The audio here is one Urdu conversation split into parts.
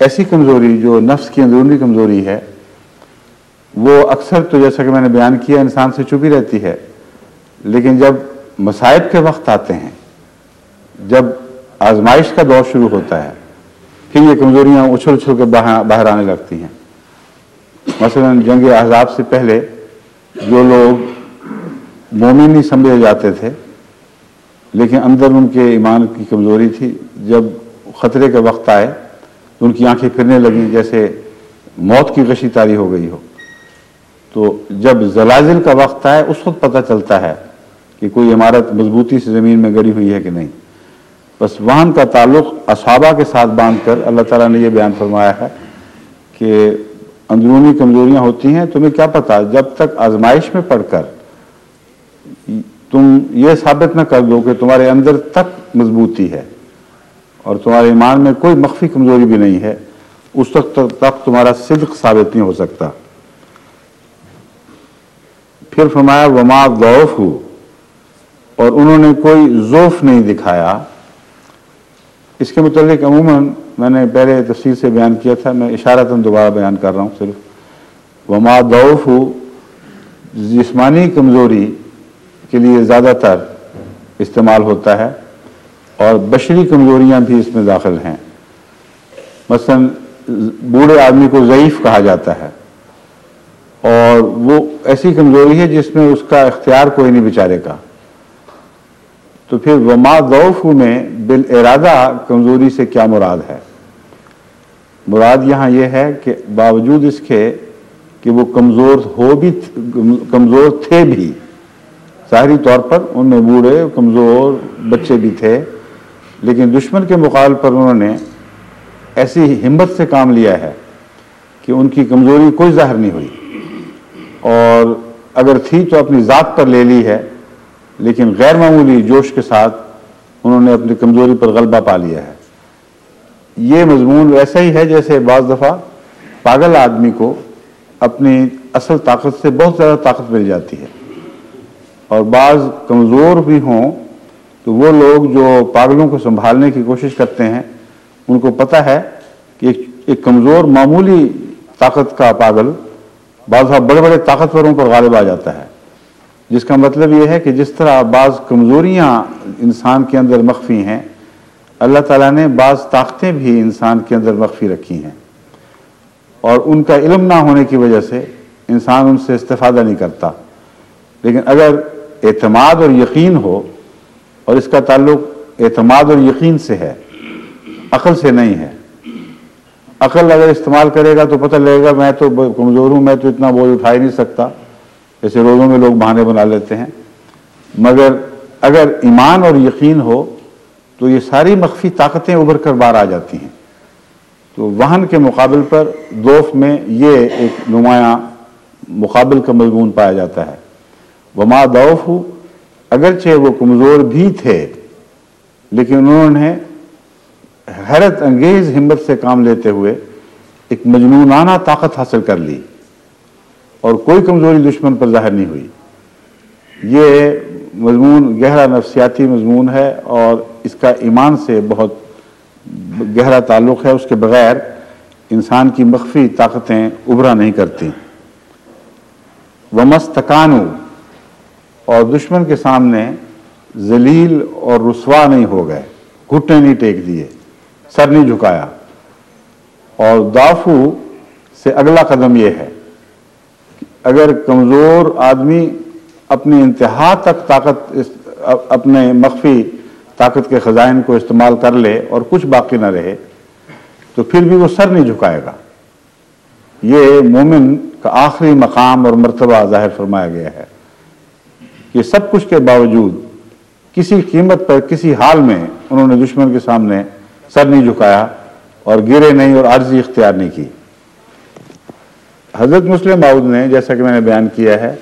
ایسی کمزوری جو نفس کی اندرونی کمزوری ہے وہ اکثر تو جیسا کہ میں نے بیان کیا انسان سے چھپی رہتی ہے، لیکن جب مصائب کے وقت آتے ہیں، جب آزمائش کا دور شروع ہوتا ہے، پھر یہ کمزوریاں اچھل اچھل کے باہر آنے لگتی ہیں۔ مثلا جنگ احزاب سے پہلے جو لوگ مومن نہیں سمجھے جاتے تھے لیکن اندر ان کے ایمان کی کمزوری تھی، جب خطرے کے وقت آئے تو ان کی آنکھیں پھرنے لگیں جیسے موت کی غشی طاری ہو گئی ہو۔ تو جب زلازل کا وقت آئے اس وقت پتہ چلتا ہے کہ کوئی عمارت مضبوطی سے زمین میں گڑی ہوئی ہے کہ نہیں۔ بس وہاں کا تعلق اصحابہ کے ساتھ باندھ کر اللہ تعالیٰ نے یہ بیان فرمایا ہے کہ اندرونی کمزوریاں ہوتی ہیں، تمہیں کیا پتا جب تک آزمائش میں پڑھ کر تم یہ ثابت نہ کر دو کہ تمہارے اندر تک مضبوطی ہے اور تمہارے ایمان میں کوئی مخفی کمزوری بھی نہیں ہے، اس وقت تک تمہارا صدق ثابت نہیں ہو سکتا۔ پھر فرمایا وما ضعفوا، اور انہوں نے کوئی ضعف نہیں دکھایا۔ اس کے متعلق عموماً میں نے پہلے تفصیل سے بیان کیا تھا، میں اشارتاً دوبارہ بیان کر رہا ہوں صرف۔ وما ضعفوا جسمانی کمزوری کے لیے زیادہ تر استعمال ہوتا ہے، اور بشری کمزوریاں بھی اس میں داخل ہیں۔ مثلا بوڑھے آدمی کو ضعیف کہا جاتا ہے، اور وہ ایسی کمزوری ہے جس میں اس کا اختیار کوئی نہیں بیچارے کا۔ تو پھر وما ضعفوا میں بالارادہ کمزوری سے کیا مراد ہے؟ مراد یہاں یہ ہے کہ باوجود اس کے کہ وہ کمزور تھے بھی، ظاہری طور پر ان میں بوڑھے کمزور بچے بھی تھے، لیکن دشمن کے مقابل پر انہوں نے ایسی ہمت سے کام لیا ہے کہ ان کی کمزوری کوئی ظاہر نہیں ہوئی، اور اگر تھی تو اپنی ذات پر لے لی ہے، لیکن غیر معمولی جوش کے ساتھ انہوں نے اپنی کمزوری پر غلبہ پا لیا ہے۔ یہ مضمون ویسا ہی ہے جیسے بعض دفعہ پاگل آدمی کو اپنی اصل طاقت سے بہت زیادہ طاقت مل جاتی ہے، اور بعض کمزور بھی ہوں تو وہ لوگ جو پاگلوں کو سنبھالنے کی کوشش کرتے ہیں ان کو پتہ ہے کہ ایک کمزور معمولی طاقت کا پاگل بعض دفعہ بڑے بڑے طاقتوروں پر غالب آ جاتا ہے، جس کا مطلب یہ ہے کہ جس طرح بعض کمزوریاں انسان کے اندر مخفی ہیں، اللہ تعالیٰ نے بعض طاقتیں بھی انسان کے اندر مخفی رکھی ہیں، اور ان کا علم نہ ہونے کی وجہ سے انسان ان سے استفادہ نہیں کرتا۔ لیکن اگر اعتماد اور یقین ہو، اور اس کا تعلق اعتماد اور یقین سے ہے، عقل سے نہیں ہے۔ عقل اگر استعمال کرے گا تو پتہ لگے گا میں تو کمزور ہوں، میں تو اتنا بوجھ اٹھا ہی نہیں سکتا، جیسے روزوں میں لوگ بہانے بنا لیتے ہیں۔ مگر اگر ایمان اور یقین ہو تو یہ ساری مخفی طاقتیں ابھر کر باہر آ جاتی ہیں۔ تو وہن کے مقابل پر ضعف میں یہ ایک نمایاں مقابل کا مضمون پایا جاتا ہے۔ وما ضعفوا، اگرچہ وہ کمزور بھی تھے لیکن انہوں نے حیرت انگیز ہمت سے کام لیتے ہوئے ایک مجنونانہ طاقت حاصل کر لی، اور کوئی کمزوری دشمن پر ظاہر نہیں ہوئی۔ یہ مضمون گہرا نفسیاتی مضمون ہے اور اس کا ایمان سے بہت گہرا تعلق ہے، اس کے بغیر انسان کی مخفی طاقتیں ابھرا نہیں کرتی۔ وَمَسْتَكَانُوا، اور دشمن کے سامنے ذلیل اور رسوا نہیں ہو گئے، گھٹنے نہیں ٹیک دیے، سر نہیں جھکایا۔ اور ضعفوا سے اگلا قدم یہ ہے اگر کمزور آدمی اپنی انتہا تک اپنے مخفی طاقت کے خزائن کو استعمال کر لے اور کچھ باقی نہ رہے تو پھر بھی وہ سر نہیں جھکائے گا۔ یہ مومن کا آخری مقام اور مرتبہ ظاہر فرمایا گیا ہے کہ سب کچھ کے باوجود کسی قیمت پر کسی حال میں انہوں نے دشمن کے سامنے سر نہیں جھکایا اور گرے نہیں اور عاجزی اختیار نہیں کی۔ حضرت مسلم موعود نے جیسا کہ میں نے بیان کیا ہے،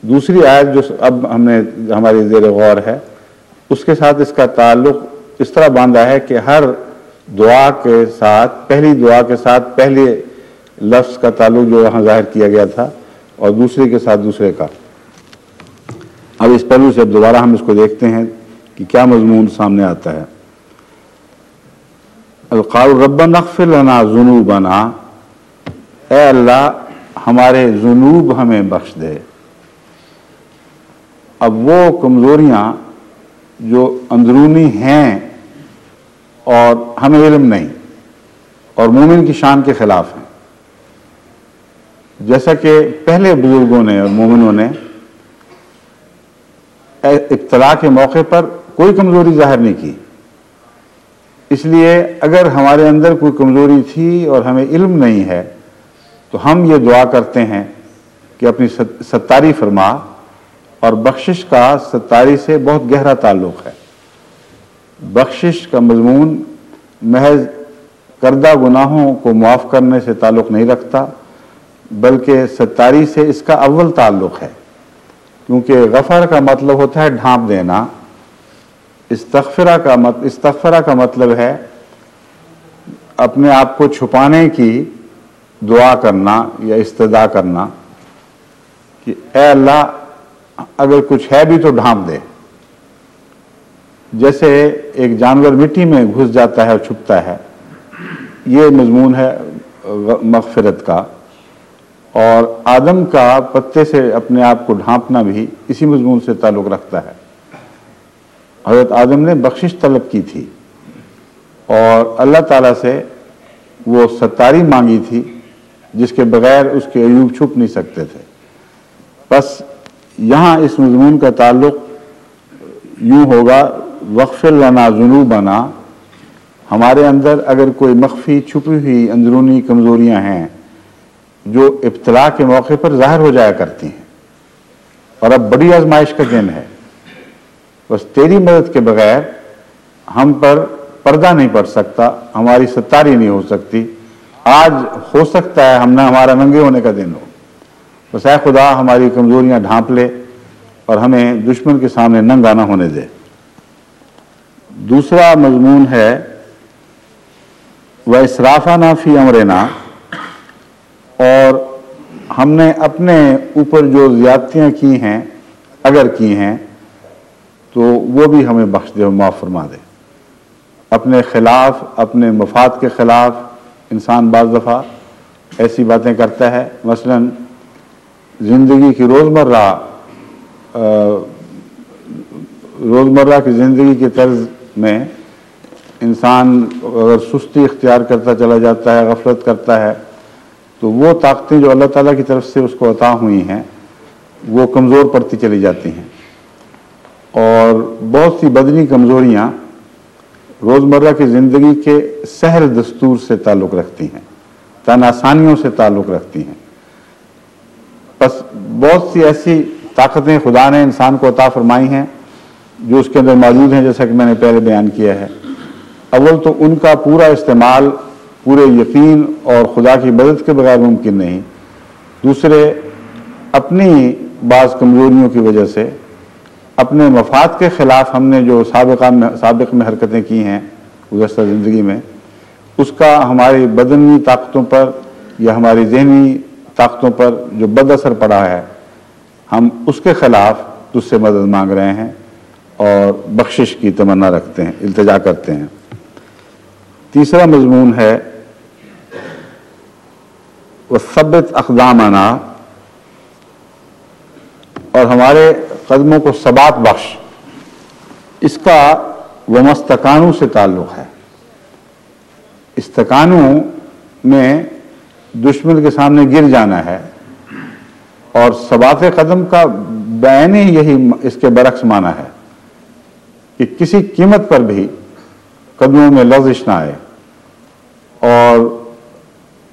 دوسری آیت جو اب ہماری زیر غور ہے اس کے ساتھ اس کا تعلق اس طرح باندھا ہے کہ ہر دعا کے ساتھ پہلی دعا کے ساتھ پہلے لفظ کا تعلق جو یہاں ظاہر کیا گیا تھا اور دوسرے کے ساتھ دوسرے کا۔ اب اس پہلو سے اب دوبارہ ہم اس کو دیکھتے ہیں کہ کیا مضمون سامنے آتا ہے۔ قالوا ربنا اغفر لنا ذنوبنا، اے اللہ ہمارے ذنوب ہمیں بخش دے۔ اب وہ کمزوریاں جو اندرونی ہیں اور ہمیں علم نہیں اور مومن کی شان کے خلاف ہیں، جیسا کہ پہلے بزرگوں نے اور مومنوں نے ابتلا کے موقع پر کوئی کمزوری ظاہر نہیں کی، اس لیے اگر ہمارے اندر کوئی کمزوری تھی اور ہمیں علم نہیں ہے تو ہم یہ دعا کرتے ہیں کہ اپنی ستاری فرما، اور بخشش کا ستاری سے بہت گہرا تعلق ہے۔ بخشش کا مضمون محض کردہ گناہوں کو معاف کرنے سے تعلق نہیں رکھتا، بلکہ ستاری سے اس کا اول تعلق ہے، کیونکہ غفر کا مطلب ہوتا ہے ڈھانپ دینا، استغفرہ کا مطلب ہے اپنے آپ کو چھپانے کی دعا کرنا یا استدعا کرنا کہ اے اللہ اگر کچھ ہے بھی تو ڈھانپ دے۔ جیسے ایک جانور مٹی میں گھس جاتا ہے اور چھپتا ہے، یہ مضمون ہے مغفرت کا، اور آدم کا پتے سے اپنے آپ کو ڈھانپنا بھی اسی مضمون سے تعلق رکھتا ہے۔ حضرت آدم نے بخشش طلب کی تھی اور اللہ تعالیٰ سے وہ ستاری مانگی تھی جس کے بغیر اس کے عیوب چھپ نہیں سکتے تھے۔ بس یہاں اس مضمون کا تعلق یوں ہوگا واغفر لنا ذنوبنا، ہمارے اندر اگر کوئی مخفی چھپی ہوئی اندرونی کمزوریاں ہیں جو ابتلا کے موقع پر ظاہر ہو جایا کرتی ہیں، اور اب بڑی آزمائش کا دن ہے، بس تیری مدد کے بغیر ہم پر پردہ نہیں پڑ سکتا، ہماری ستاری نہیں ہو سکتی۔ آج ہو سکتا ہے ہمارا ننگے ہونے کا دن ہو، بس اے خدا ہماری کمزوریاں ڈھانپ لے اور ہمیں دشمن کے سامنے ننگا نہ ہونے دے۔ دوسرا مضمون ہے وَإِسْرَافَنَا فِي أَمْرِنَا، اور ہم نے اپنے اوپر جو زیادتیاں کی ہیں اگر کی ہیں تو وہ بھی ہمیں بخش دے اور معاف فرما دے۔ اپنے خلاف، اپنے مفاد کے خلاف انسان بعض دفعہ ایسی باتیں کرتا ہے، مثلا زندگی کی روزمرہ کی زندگی کے طرز میں انسان اگر سستی اختیار کرتا چلا جاتا ہے، غفلت کرتا ہے، تو وہ طاقتیں جو اللہ تعالیٰ کی طرف سے اس کو عطا ہوئی ہیں وہ کمزور پڑتی چلی جاتی ہیں، اور بہت سی بدنی کمزوریاں روزمرہ کی زندگی کے سہل دستور سے تعلق رکھتی ہیں، تن آسانیوں سے تعلق رکھتی ہیں۔ بس بہت سی ایسی طاقتیں خدا نے انسان کو عطا فرمائی ہیں جو اس کے اندر موجود ہیں، جیسا کہ میں نے پہلے بیان کیا ہے۔ اول تو ان کا پورا استعمال پورے یقین اور خدا کی مدد کے بغیر ممکن نہیں، دوسرے اپنی بعض کمزوریوں کی وجہ سے اپنے مفاد کے خلاف ہم نے جو سابق میں حرکتیں کی ہیں گزشتہ زندگی میں، اس کا ہماری بدنی طاقتوں پر یا ہماری ذہنی طاقتوں پر جو بد اثر پڑا ہے، ہم اس کے خلاف تجھ سے مدد مانگ رہے ہیں اور بخشش کی تمنا رکھتے ہیں، التجا کرتے ہیں۔ تیسرا مضمون ہے وَثَبِّتْ أَقْدَامَنَا، اور ہمارے قدموں کو ثبات بخش۔ اس کا وَمَسْتَقَانُوا سے تعلق ہے۔ استقانو میں دشمن کے سامنے گر جانا ہے، اور ثبات قدم کا بعین یہی اس کے برعکس معنی ہے کہ کسی قیمت پر بھی قدموں میں لغزش نہ آئے، اور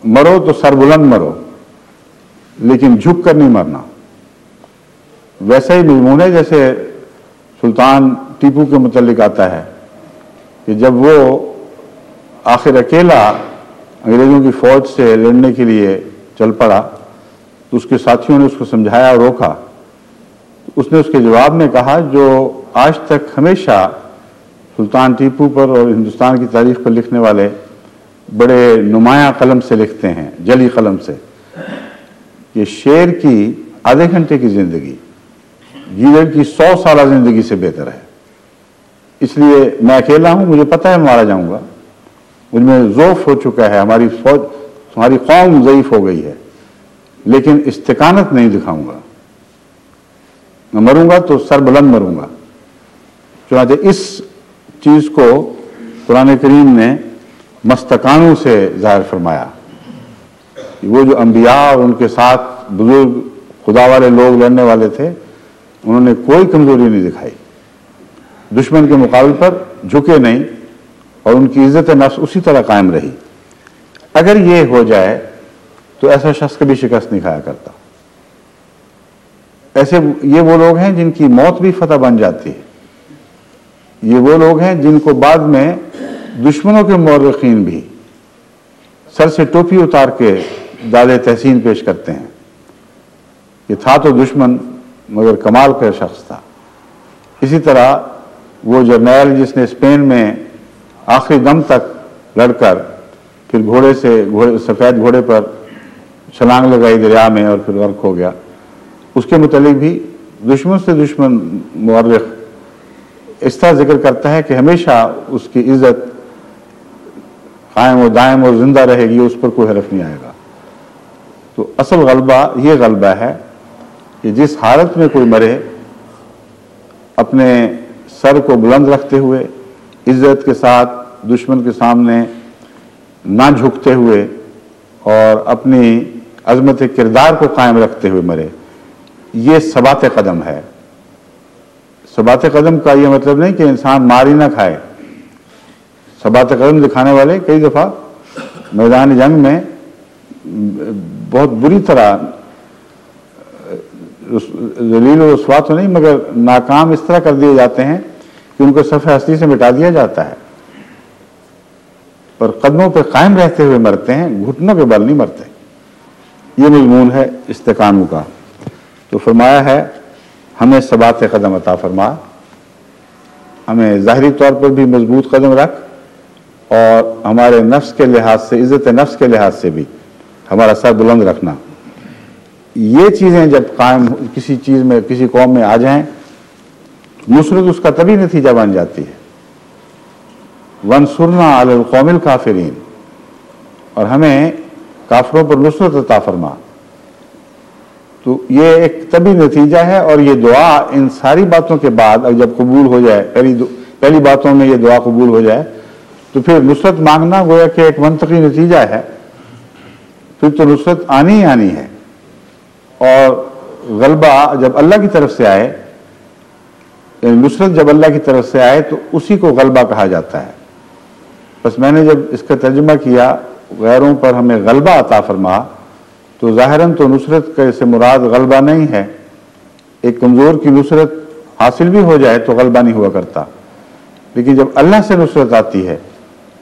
مرو تو سر بلند مرو لیکن جھک کر نہیں مرنا۔ ویسا ہی مضمون ہے جیسے سلطان ٹیپو کے متعلق آتا ہے کہ جب وہ آخر اکیلا انگریزوں کی فوج سے لڑنے کے لیے چل پڑا تو اس کے ساتھیوں نے اس کو سمجھایا اور روکا، اس نے اس کے جواب میں کہا جو آج تک ہمیشہ سلطان ٹیپو پر اور ہندوستان کی تاریخ پر لکھنے والے بڑے نمایاں قلم سے لکھتے ہیں، جلی قلم سے، کہ شیر کی آدھے گھنٹے کی زندگی گیدڑ کی 100 سالہ زندگی سے بہتر ہے۔ اس لیے میں اکیلا ہوں، مجھے پتہ ہے مارا جاؤں گا، مجھ میں ضعف ہو چکا ہے، ہماری قوم ضعیف ہو گئی ہے، لیکن استقامت نہیں دکھاؤں گا، میں مروں گا تو سر بلند مروں گا۔ چنانچہ اس چیز کو قرآن کریم نے مستقانوں سے ظاہر فرمایا کہ وہ جو انبیاء اور ان کے ساتھ بزرگ خدا والے لوگ لڑنے والے تھے، انہوں نے کوئی کمزوری نہیں دکھائی، دشمن کے مقابل پر جھکے نہیں، اور ان کی عزت نفس اسی طرح قائم رہی۔ اگر یہ ہو جائے تو ایسا شخص کبھی شکست نہیں کھایا کرتا۔ ایسے یہ وہ لوگ ہیں جن کی موت بھی فتح بن جاتی ہے، یہ وہ لوگ ہیں جن کو بعد میں دشمنوں کے مورخین بھی سر سے ٹوپی اتار کے داد تحسین پیش کرتے ہیں کہ تھا تو دشمن مگر کمال کا شخص تھا۔ اسی طرح وہ جرنیل جس نے اسپین میں آخری دم تک لڑ کر پھر سفید گھوڑے پر چھلانگ لگائی دریا میں اور پھر غرق ہو گیا، اس کے متعلق بھی دشمن سے دشمن مورخ اس طرح ذکر کرتا ہے کہ ہمیشہ اس کی عزت قائم و دائم اور زندہ رہے گی، اس پر کوئی حرف نہیں آئے گا۔ تو اصل غلبہ یہ غلبہ ہے کہ جس حالت میں کوئی مرے اپنے سر کو بلند رکھتے ہوئے، عزت کے ساتھ دشمن کے سامنے نہ جھکتے ہوئے اور اپنی عظمت کردار کو قائم رکھتے ہوئے مرے، یہ ثبات قدم ہے۔ ثبات قدم کا یہ مطلب نہیں کہ انسان مار ہی نہ کھائے۔ ثبات قدم دکھانے والے کئی دفعہ میدان جنگ میں بہت بری طرح ذلیل و رسوا تو نہیں مگر ناکام اس طرح کر دیے جاتے ہیں کہ ان کو صفحہ ہستی سے مٹا دیا جاتا ہے، پر قدموں پہ قائم رہتے ہوئے مرتے ہیں، گھٹنوں کے بل نہیں مرتے۔ یہ مضمون ہے استقامت کا۔ تو فرمایا ہے ہمیں ثبات قدم عطا فرما، ہمیں ظاہری طور پر بھی مضبوط قدم رکھ، اور ہمارے نفس کے لحاظ سے، عزت نفس کے لحاظ سے بھی ہمارا سر بلند رکھنا۔ یہ چیزیں جب قائم کسی چیز میں، کسی قوم میں آ جائیں، نصرت اس کا تبھی نتیجہ بن جاتی ہے۔ وَانصُرْنَا عَلَى الْقَوْمِ الْكَافِرِينَ، اور ہمیں کافروں پر نصرت عطا فرما۔ تو یہ ایک طبی نتیجہ ہے، اور یہ دعا ان ساری باتوں کے بعد اب جب قبول ہو جائے، پہلی باتوں میں یہ دعا قبول ہو جائے، تو پھر نصرت مانگنا گویا کہ ایک منطقی نتیجہ ہے، پھر تو نصرت آنی ہی آنی ہے۔ اور غلبہ جب اللہ کی طرف سے آئے، یعنی نصرت جب اللہ کی طرف سے آئے تو اسی کو غلبہ کہا جاتا ہے۔ بس میں نے جب اس کا ترجمہ کیا غیروں پر ہمیں غلبہ عطا فرما، تو ظاہراً تو نصرت کا سے مراد غلبہ نہیں ہے۔ ایک کمزور کی نصرت حاصل بھی ہو جائے تو غلبہ نہیں ہوا کرتا، لیکن جب اللہ سے نصرت آتی ہے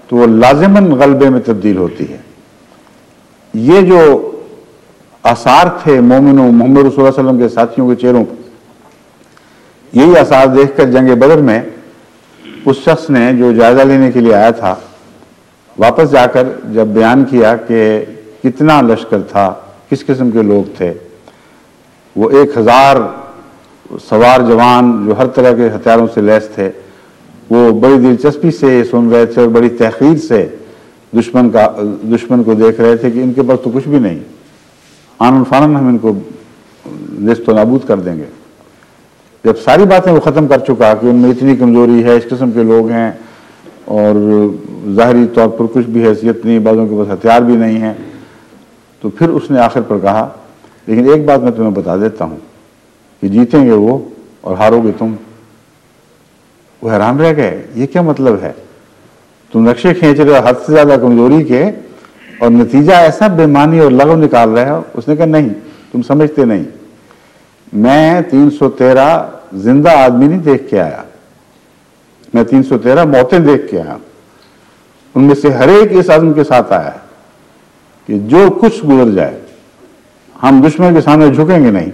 تو وہ لازماً غلبے میں تبدیل ہوتی ہے۔ یہ جو آثار تھے مومنوں محمد رسول اللہ علیہ وسلم کے ساتھیوں کے چہروں پر، یہی آثار دیکھ کر جنگ بدر میں اس شخص نے جو جائزہ لینے کے لیے آیا تھا، واپس جا کر جب بیان کیا کہ کتنا لشکر تھا، کس قسم کے لوگ تھے، وہ 1000 سوار جوان جو ہر طرح کے ہتھیاروں سے لیس تھے، وہ بڑی دلچسپی سے سن رہے تھے اور بڑی تحقیر سے دشمن کو دیکھ رہے تھے کہ ان کے پاس تو کچھ بھی نہیں، آنن فانن ہم ان کو نیست و نابود کر دیں گے۔ جب ساری باتیں وہ ختم کر چکا کہ ان میں اتنی کمزوری ہے، اس قسم کے لوگ ہیں، اور ظاہری طور پر کچھ بھی حیثیت نہیں، بعضوں کے پاس ہتھیار بھی نہیں ہیں، تو پھر اس نے آخر پر کہا لیکن ایک بات میں تمہیں بتا دیتا ہوں کہ جیتیں گے وہ اور ہارو گے تم۔ وہ حیران رہ گئے، یہ کیا مطلب ہے؟ تم نقشے کھینچ رہے ہو حد سے زیادہ کمزوری کے، اور نتیجہ ایسا بے معنی اور لغو نکال رہے ہو۔ اس نے کہا نہیں، تم سمجھتے نہیں، میں 313 زندہ آدمی نہیں دیکھ کے آیا، میں 313 موتیں دیکھ کے آیا، ان میں سے ہر ایک اس عزم کے ساتھ آیا ہے کہ جو کچھ گزر جائے ہم دشمن کے سامنے جھکیں گے نہیں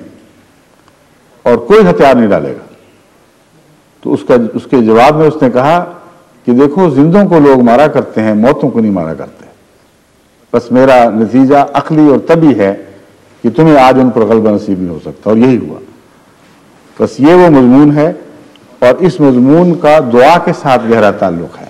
اور کوئی ہتھیار نہیں ڈالے گا۔ تو اس کے جواب میں اس نے کہا کہ دیکھو زندوں کو لوگ مارا کرتے ہیں، موتوں کو نہیں مارا کرتے، بس میرا نتیجہ عقلی اور طبعی ہے کہ تمہیں آج ان پر غلبہ نصیب نہیں ہو سکتا، اور یہی ہوا۔ بس یہ وہ مضمون ہے، اور اس مضمون کا دعا کے ساتھ گہرا تعلق ہے۔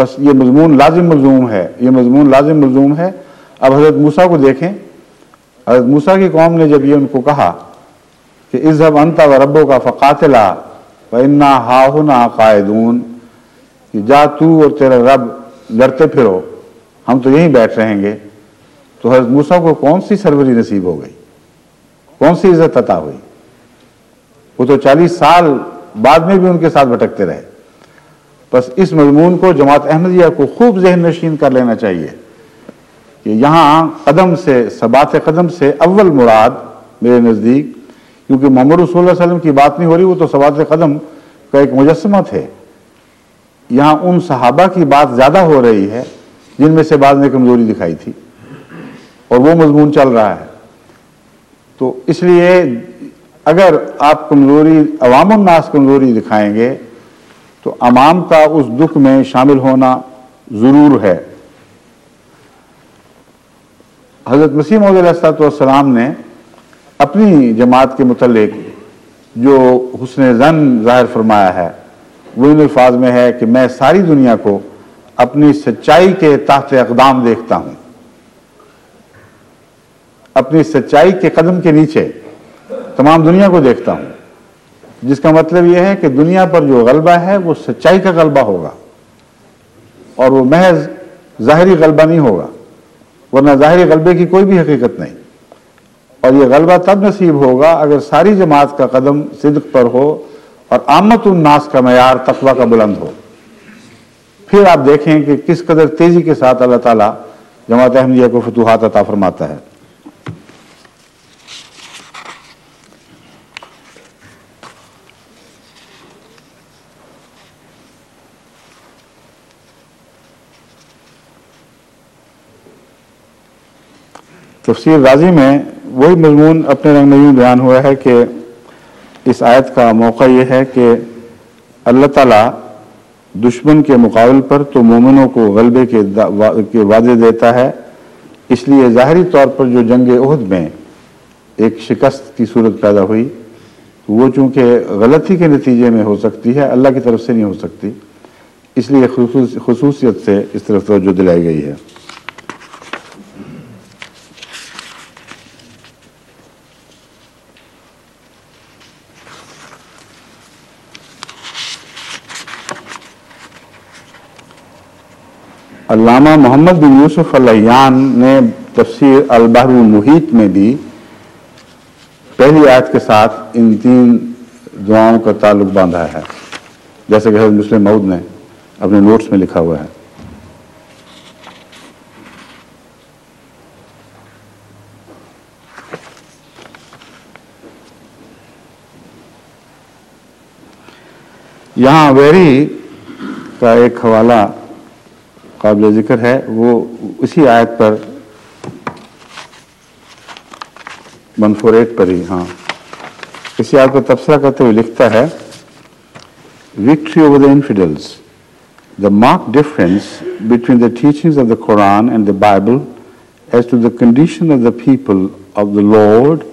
بس یہ مضمون لازم ملزوم ہے، یہ مضمون لازم ملزوم ہے۔ اب حضرت موسیٰ کو دیکھیں، حضرت موسیٰ کی قوم نے جب یہ ان کو کہا کہ اذهب انت وربک فقاتلا وإنا ہاہنا قاعدون، کہ جا تو اور تیرا رب لڑتے پھرو، ہم تو یہیں بیٹھ رہیں گے، تو حضرت موسیٰ کو کون سی سروری نصیب ہو گئی، کون سی عزت عطا ہوئی؟ وہ تو 40 سال بعد میں بھی ان کے ساتھ بھٹکتے رہے۔ بس اس مضمون کو جماعت احمدیہ کو خوب ذہن نشین کر لینا چاہیے کہ یہاں قدم سے، ثبات قدم سے اول مراد میرے نزدیک، کیونکہ محمد رسول اللہ علیہ وسلم کی بات نہیں ہو رہی، وہ تو ثبات قدم کا ایک مجسمہ تھے، یہاں ان صحابہ کی بات زیادہ ہو رہی ہے جن میں سے بعض نے کمزوری دکھائی تھی، اور وہ مضمون چل رہا ہے۔ تو اس لیے اگر آپ کمزوری، عوام الناس کمزوری دکھائیں گے تو عوام کا اس دکھ میں شامل ہونا ضرور ہے۔ حضرت مسیح موعود علیہ السلام نے اپنی جماعت کے متعلق جو حسن ظن ظاہر فرمایا ہے وہ ان الفاظ میں ہے کہ میں ساری دنیا کو اپنی سچائی کے تحت اقدام دیکھتا ہوں، اپنی سچائی کے قدم کے نیچے تمام دنیا کو دیکھتا ہوں، جس کا مطلب یہ ہے کہ دنیا پر جو غلبہ ہے وہ سچائی کا غلبہ ہوگا، اور وہ محض ظاہری غلبہ نہیں ہوگا، ورنہ ظاہری غلبے کی کوئی بھی حقیقت نہیں۔ اور یہ غلبہ تب نصیب ہوگا اگر ساری جماعت کا قدم صدق پر ہو اور عامت الناس کا معیار تقویٰ کا بلند ہو۔ پھر آپ دیکھیں کہ کس قدر تیزی کے ساتھ اللہ تعالیٰ جماعت احمدیہ کو فتوحات عطا فرماتا ہے۔ تفسیر رازی میں وہی مضمون اپنے رنگ میں یوں بیان ہوا ہے کہ اس آیت کا موقع یہ ہے کہ اللہ تعالیٰ دشمن کے مقابل پر تو مومنوں کو غلبے کے وعدے دیتا ہے، اس لیے ظاہری طور پر جو جنگ احد میں ایک شکست کی صورت پیدا ہوئی وہ چونکہ غلطی کے نتیجے میں ہو سکتی ہے، اللہ کی طرف سے نہیں ہو سکتی، اس لیے خصوصیت سے اس طرف توجہ دلائی گئی ہے۔ علامہ محمد بن یوسف العیان نے تفسیر البحر المحیط میں بھی پہلی آیت کے ساتھ ان 3 دعاؤں کا تعلق باندھا ہے، جیسے کہ حضرت مسلم موعود نے اپنے نوٹس میں لکھا ہوا ہے۔ یہاں ویری کا ایک حوالہ قابل ذکر ہے، وہ اسی آیت پر 148 پر ہی، ہاں اسی آیت پر تبصرہ کرتے ہوئے لکھتا ہے، Victory over the infidels. The marked difference between the teachings of the Quran and the Bible as to the condition of the people of the Lord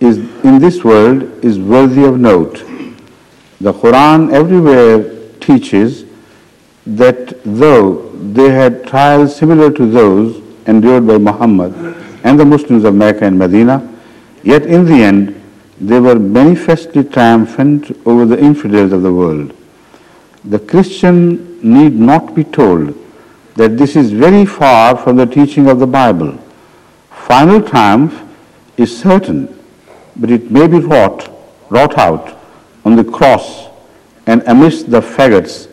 is in this world is worthy of note. The Quran everywhere teaches that though they had trials similar to those endured by Muhammad and the Muslims of Mecca and Medina, yet in the end they were manifestly triumphant over the infidels of the world. The Christian need not be told that this is very far from the teaching of the Bible. Final triumph is certain, but it may be wrought out on the cross and amidst the faggots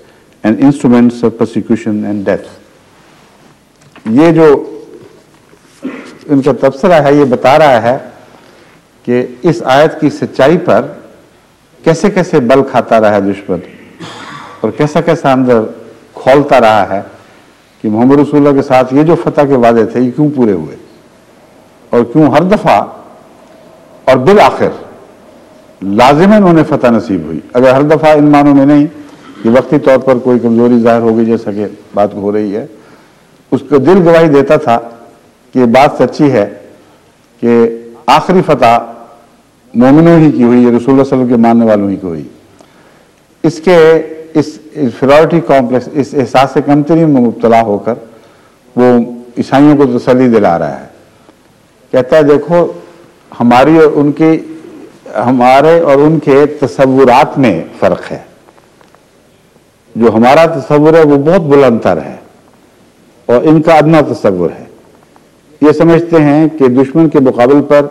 and instruments of persecution and death. یہ جو ان کا تبصرہ ہے یہ بتا رہا ہے کہ اس آیت کی سچائی پر کیسے کیسے بل کھاتا رہا ہے دشمن، اور کیسا کیسا اندر کھولتا رہا ہے کہ محمد رسول اللہ کے ساتھ یہ جو فتح کے وعدے تھے یہ کیوں پورے ہوئے، اور کیوں ہر دفعہ اور بالآخر لازماً انہیں فتح نصیب ہوئی۔ اگر ہر دفعہ ان معنوں میں نہیں کہ وقتی طور پر کوئی کمزوری ظاہر ہو گئی جیسا کہ بات ہو رہی ہے، اس کو دل گواہی دیتا تھا کہ یہ بات سچی ہے کہ آخری فتح مومنوں ہی کی ہوئی ہے، رسول اللہ صلی اللہ علیہ وسلم کے ماننے والوں ہی کی ہوئی۔ اس کے اس انفیریورٹی کمپلیکس، اس احساس کمتری میں مبتلا ہو کر وہ عیسائیوں کو تسلی دلا رہا ہے. کہتا ہے دیکھو ہمارے اور ان کے تصورات میں فرق ہے. جو ہمارا تصور ہے وہ بہت بلند تر ہے اور ان کا ادنا تصور ہے. یہ سمجھتے ہیں کہ دشمن کے مقابل پر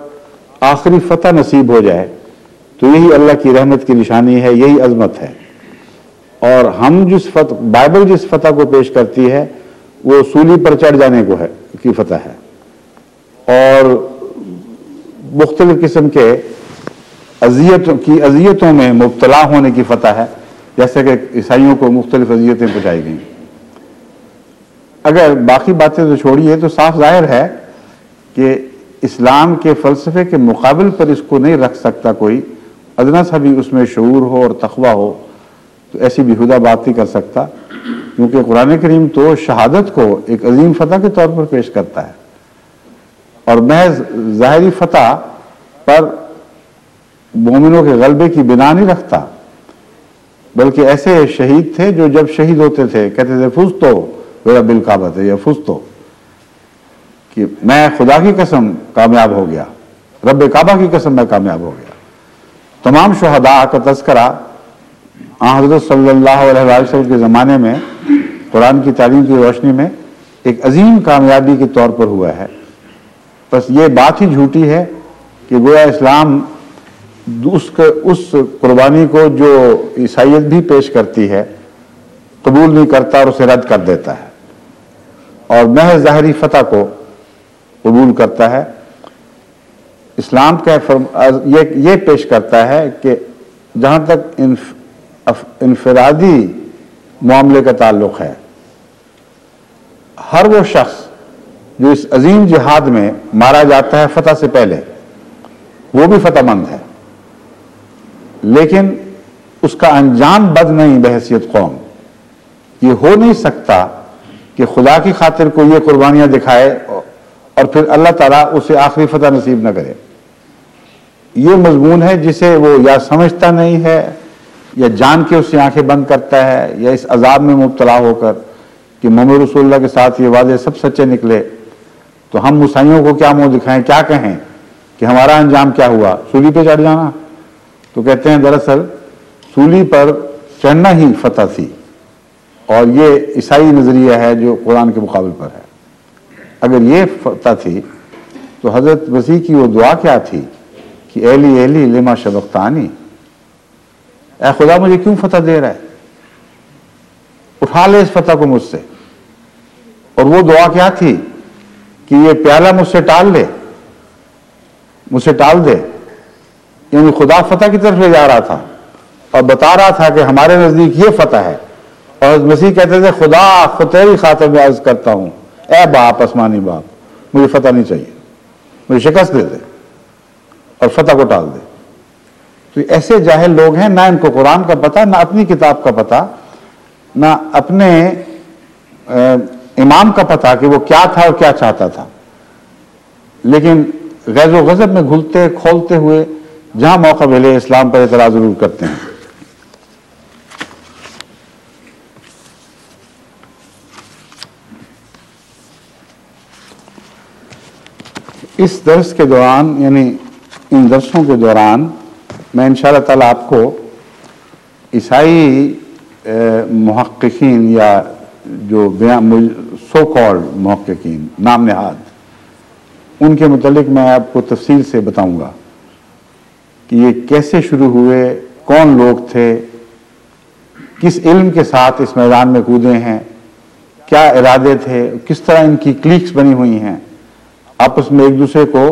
آخری فتح نصیب ہو جائے تو یہی اللہ کی رحمت کی نشانی ہے، یہی عظمت ہے. اور ہم بائبل جس فتح کو پیش کرتی ہے وہ سولی پر چڑھ جانے کو ہے کی فتح ہے، اور مختلف قسم کے اذیتوں میں مبتلا ہونے کی فتح ہے، جیسے کہ عیسائیوں کو مختلف اذیتیں پہنچائی گئیں. اگر باقی باتیں تو چھوڑیے تو صاف ظاہر ہے کہ اسلام کے فلسفے کے مقابل پر اس کو نہیں رکھ سکتا کوئی، ادنا سا بھی اس میں شعور ہو اور تقویٰ ہو تو ایسی بیہودہ بات نہیں کر سکتا، کیونکہ قرآن کریم تو شہادت کو ایک عظیم فتح کے طور پر پیش کرتا ہے، اور محض ظاہری فتح پر مومنوں کے غلبے کی بنا نہیں رکھتا، بلکہ ایسے شہید تھے جو جب شہید ہوتے تھے کہتے تھے فزتو برب الکعبۃ یا فزتو، کہ میں خدا کی قسم کامیاب ہو گیا، رب کعبہ کی قسم میں کامیاب ہو گیا. تمام شہداء کا تذکرہ حضرت صلی اللہ علیہ وسلم کے زمانے میں قرآن کی تعلیم کی روشنی میں ایک عظیم کامیابی کے طور پر ہوا ہے. بس یہ بات ہی جھوٹی ہے کہ گویا اسلام اس قربانی کو جو عیسائیت بھی پیش کرتی ہے قبول نہیں کرتا اور اسے رد کر دیتا ہے، اور محض ظاہری فتح کو قبول کرتا ہے. اسلام کا یہ پیش کرتا ہے کہ جہاں تک انفرادی معاملے کا تعلق ہے، ہر وہ شخص جو اس عظیم جہاد میں مارا جاتا ہے فتح سے پہلے وہ بھی فتح مند ہے، لیکن اس کا انجام بد نہیں بحیثیت قوم. یہ ہو نہیں سکتا کہ خدا کی خاطر کو یہ قربانیاں دکھائے اور پھر اللہ تعالیٰ اسے آخری فتح نصیب نہ کرے. یہ مضمون ہے جسے وہ یا سمجھتا نہیں ہے یا جان کے اس سے آنکھیں بند کرتا ہے، یا اس عذاب میں مبتلا ہو کر کہ محمد رسول اللہ کے ساتھ یہ وعدے سب سچے نکلے تو ہم عیسائیوں کو کیا منہ دکھائیں، کیا کہیں کہ ہمارا انجام کیا ہوا، سولی پہ چڑھ جانا. تو کہتے ہیں دراصل سولی پر چڑھنا ہی فتح تھی، اور یہ عیسائی نظریہ ہے جو قرآن کے مقابل پر ہے. اگر یہ فتح تھی تو حضرت مسیح کی وہ دعا کیا تھی کہ ایلی ایلی لما شبقتانی، اے خدا مجھے کیوں فتح دے رہا ہے، اٹھا لے اس فتح کو مجھ سے. اور وہ دعا کیا تھی کہ یہ پیالہ مجھ سے ٹال دے. یعنی خدا فتح کی طرف لے جا رہا تھا اور بتا رہا تھا کہ ہمارے نزدیک یہ فتح ہے، اور مسیح کہتے تھے خدا تیری خاطر میں عرض کرتا ہوں اے باپ، آسمانی باپ، مجھے فتح نہیں چاہیے، مجھے شکست دے دے اور فتح کو ٹال دے. تو ایسے جاہل لوگ ہیں، نہ ان کو قرآن کا پتہ، نہ اپنی کتاب کا پتہ، نہ اپنے امام کا پتہ کہ وہ کیا تھا اور کیا چاہتا تھا، لیکن غیظ و غضب میں گھلتے کھولتے ہوئے جہاں موقع ملے اسلام پر اعتراض ضرور کرتے ہیں. اس درس کے دوران، یعنی ان درسوں کے دوران، میں انشاءاللہ تعالیٰ آپ کو عیسائی محققین یا جو سو کالڈ محققین نام نہاد، ان کے متعلق میں آپ کو تفصیل سے بتاؤں گا کہ یہ کیسے شروع ہوئے، کون لوگ تھے، کس علم کے ساتھ اس میدان میں کودے ہیں، کیا ارادے تھے، کس طرح ان کی کلیکس بنی ہوئی ہیں، آپس میں ایک دوسرے کو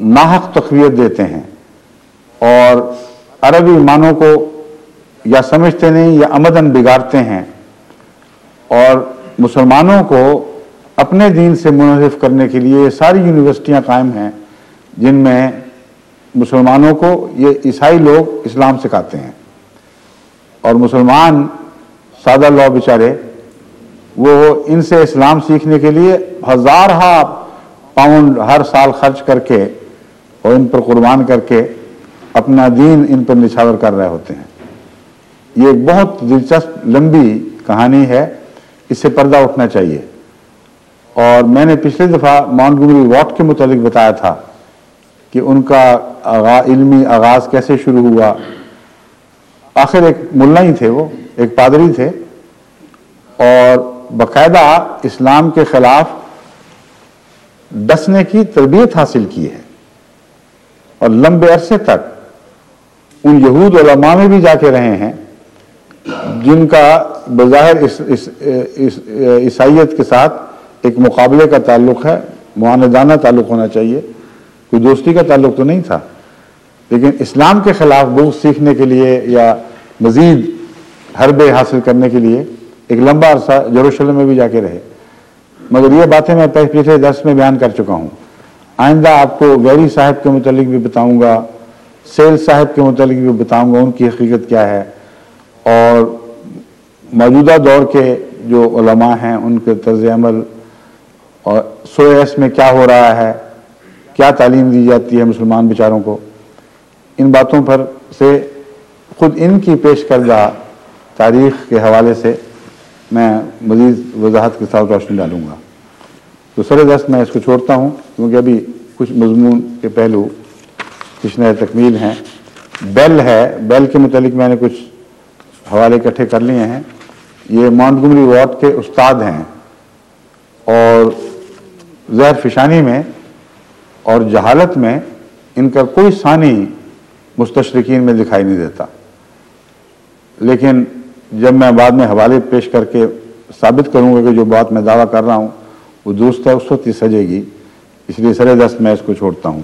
ناحق تقویت دیتے ہیں اور عربی معنوں کو یا سمجھتے نہیں یا عمدن بگاڑتے ہیں، اور مسلمانوں کو اپنے دین سے منحرف کرنے کے لیے ساری یونیورسٹیاں قائم ہیں جن میں مسلمانوں کو یہ عیسائی لوگ اسلام سکھاتے ہیں، اور مسلمان سادہ لو بیچارے وہ ان سے اسلام سیکھنے کے لیے ہزارہا پاؤنڈ ہر سال خرچ کر کے اور ان پر قربان کر کے اپنا دین ان پر نچھاور کر رہے ہوتے ہیں. یہ ایک بہت دلچسپ لمبی کہانی ہے، اس سے پردہ اٹھنا چاہیے۔ اور میں نے پچھلی دفعہ مونٹگومری واٹ کے متعلق بتایا تھا کہ ان کا علمی آغاز کیسے شروع ہوا۔ آخر ایک ملا ہی تھے، وہ ایک پادری تھے، اور باقاعدہ اسلام کے خلاف ڈسنے کی تربیت حاصل کی ہے، اور لمبے عرصے تک ان یہود علماء میں بھی جا کے رہے ہیں جن کا بظاہر عیسائیت کے ساتھ ایک مقابلے کا تعلق ہے، معاندانہ تعلق ہونا چاہیے، کوئی دوستی کا تعلق تو نہیں تھا، لیکن اسلام کے خلاف بغض سیکھنے کے لیے یا مزید حربے حاصل کرنے کے لیے ایک لمبا عرصہ یروشلم میں بھی جا کے رہے۔ مگر یہ باتیں میں پچھلے درس میں بیان کر چکا ہوں۔ آئندہ آپ کو گیری صاحب کے متعلق بھی بتاؤں گا، سیل صاحب کے متعلق بھی بتاؤں گا ان کی حقیقت کیا ہے، اور موجودہ دور کے جو علماء ہیں ان کے طرز عمل، اور SOAS میں کیا ہو رہا ہے، کیا تعلیم دی جاتی ہے مسلمان بیچاروں کو، ان باتوں پر سے خود ان کی پیش کردہ تاریخ کے حوالے سے میں مزید وضاحت کے ساتھ روشنی ڈالوں گا۔ تو سر دست میں اس کو چھوڑتا ہوں، کیونکہ ابھی کچھ مضمون کے پہلو کشنہ تکمیل ہیں۔ بیل ہے، بیل کے متعلق میں نے کچھ حوالے اکٹھے کر لیے ہیں۔ یہ مونٹگومری واٹ کے استاد ہیں، اور زہر فشانی میں اور جہالت میں ان کا کوئی ثانی مستشرقین میں دکھائی نہیں دیتا، لیکن جب میں بعد میں حوالے پیش کر کے ثابت کروں گا کہ جو بات میں دعویٰ کر رہا ہوں وہ درست ہے، اس وقت ہی سجے گی، اس لیے سر دست میں اس کو چھوڑتا ہوں۔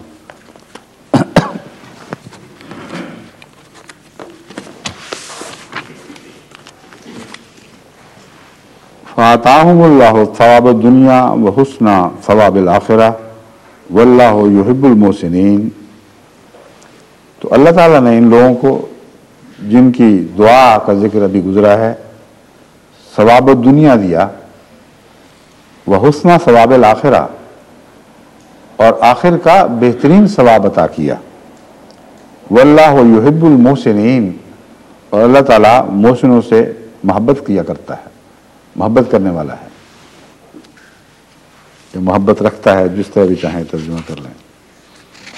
فَآتَاهُمُ اللَّهُ ثَوَابَ الدُّنْيَا وَحُسْنَ ثَوَابِ الْآخِرَةِ وَاللَّهُ يُحِبُّ الْمُحْسِنِينَ۔ تو اللہ تعالیٰ نے ان لوگوں کو جن کی دعا کا ذکر ابھی گزرا ہے، ثواب الدنیا دیا، وحسنہ ثواب الآخرہ، اور آخر کا بہترین ثواب عطا کیا، واللہ یحب المحسنین، اور اللہ تعالیٰ محسنوں سے محبت کیا کرتا ہے، محبت کرنے والا ہے، یہ محبت رکھتا ہے، جس طرح بھی چاہیں ترجمہ کر لیں۔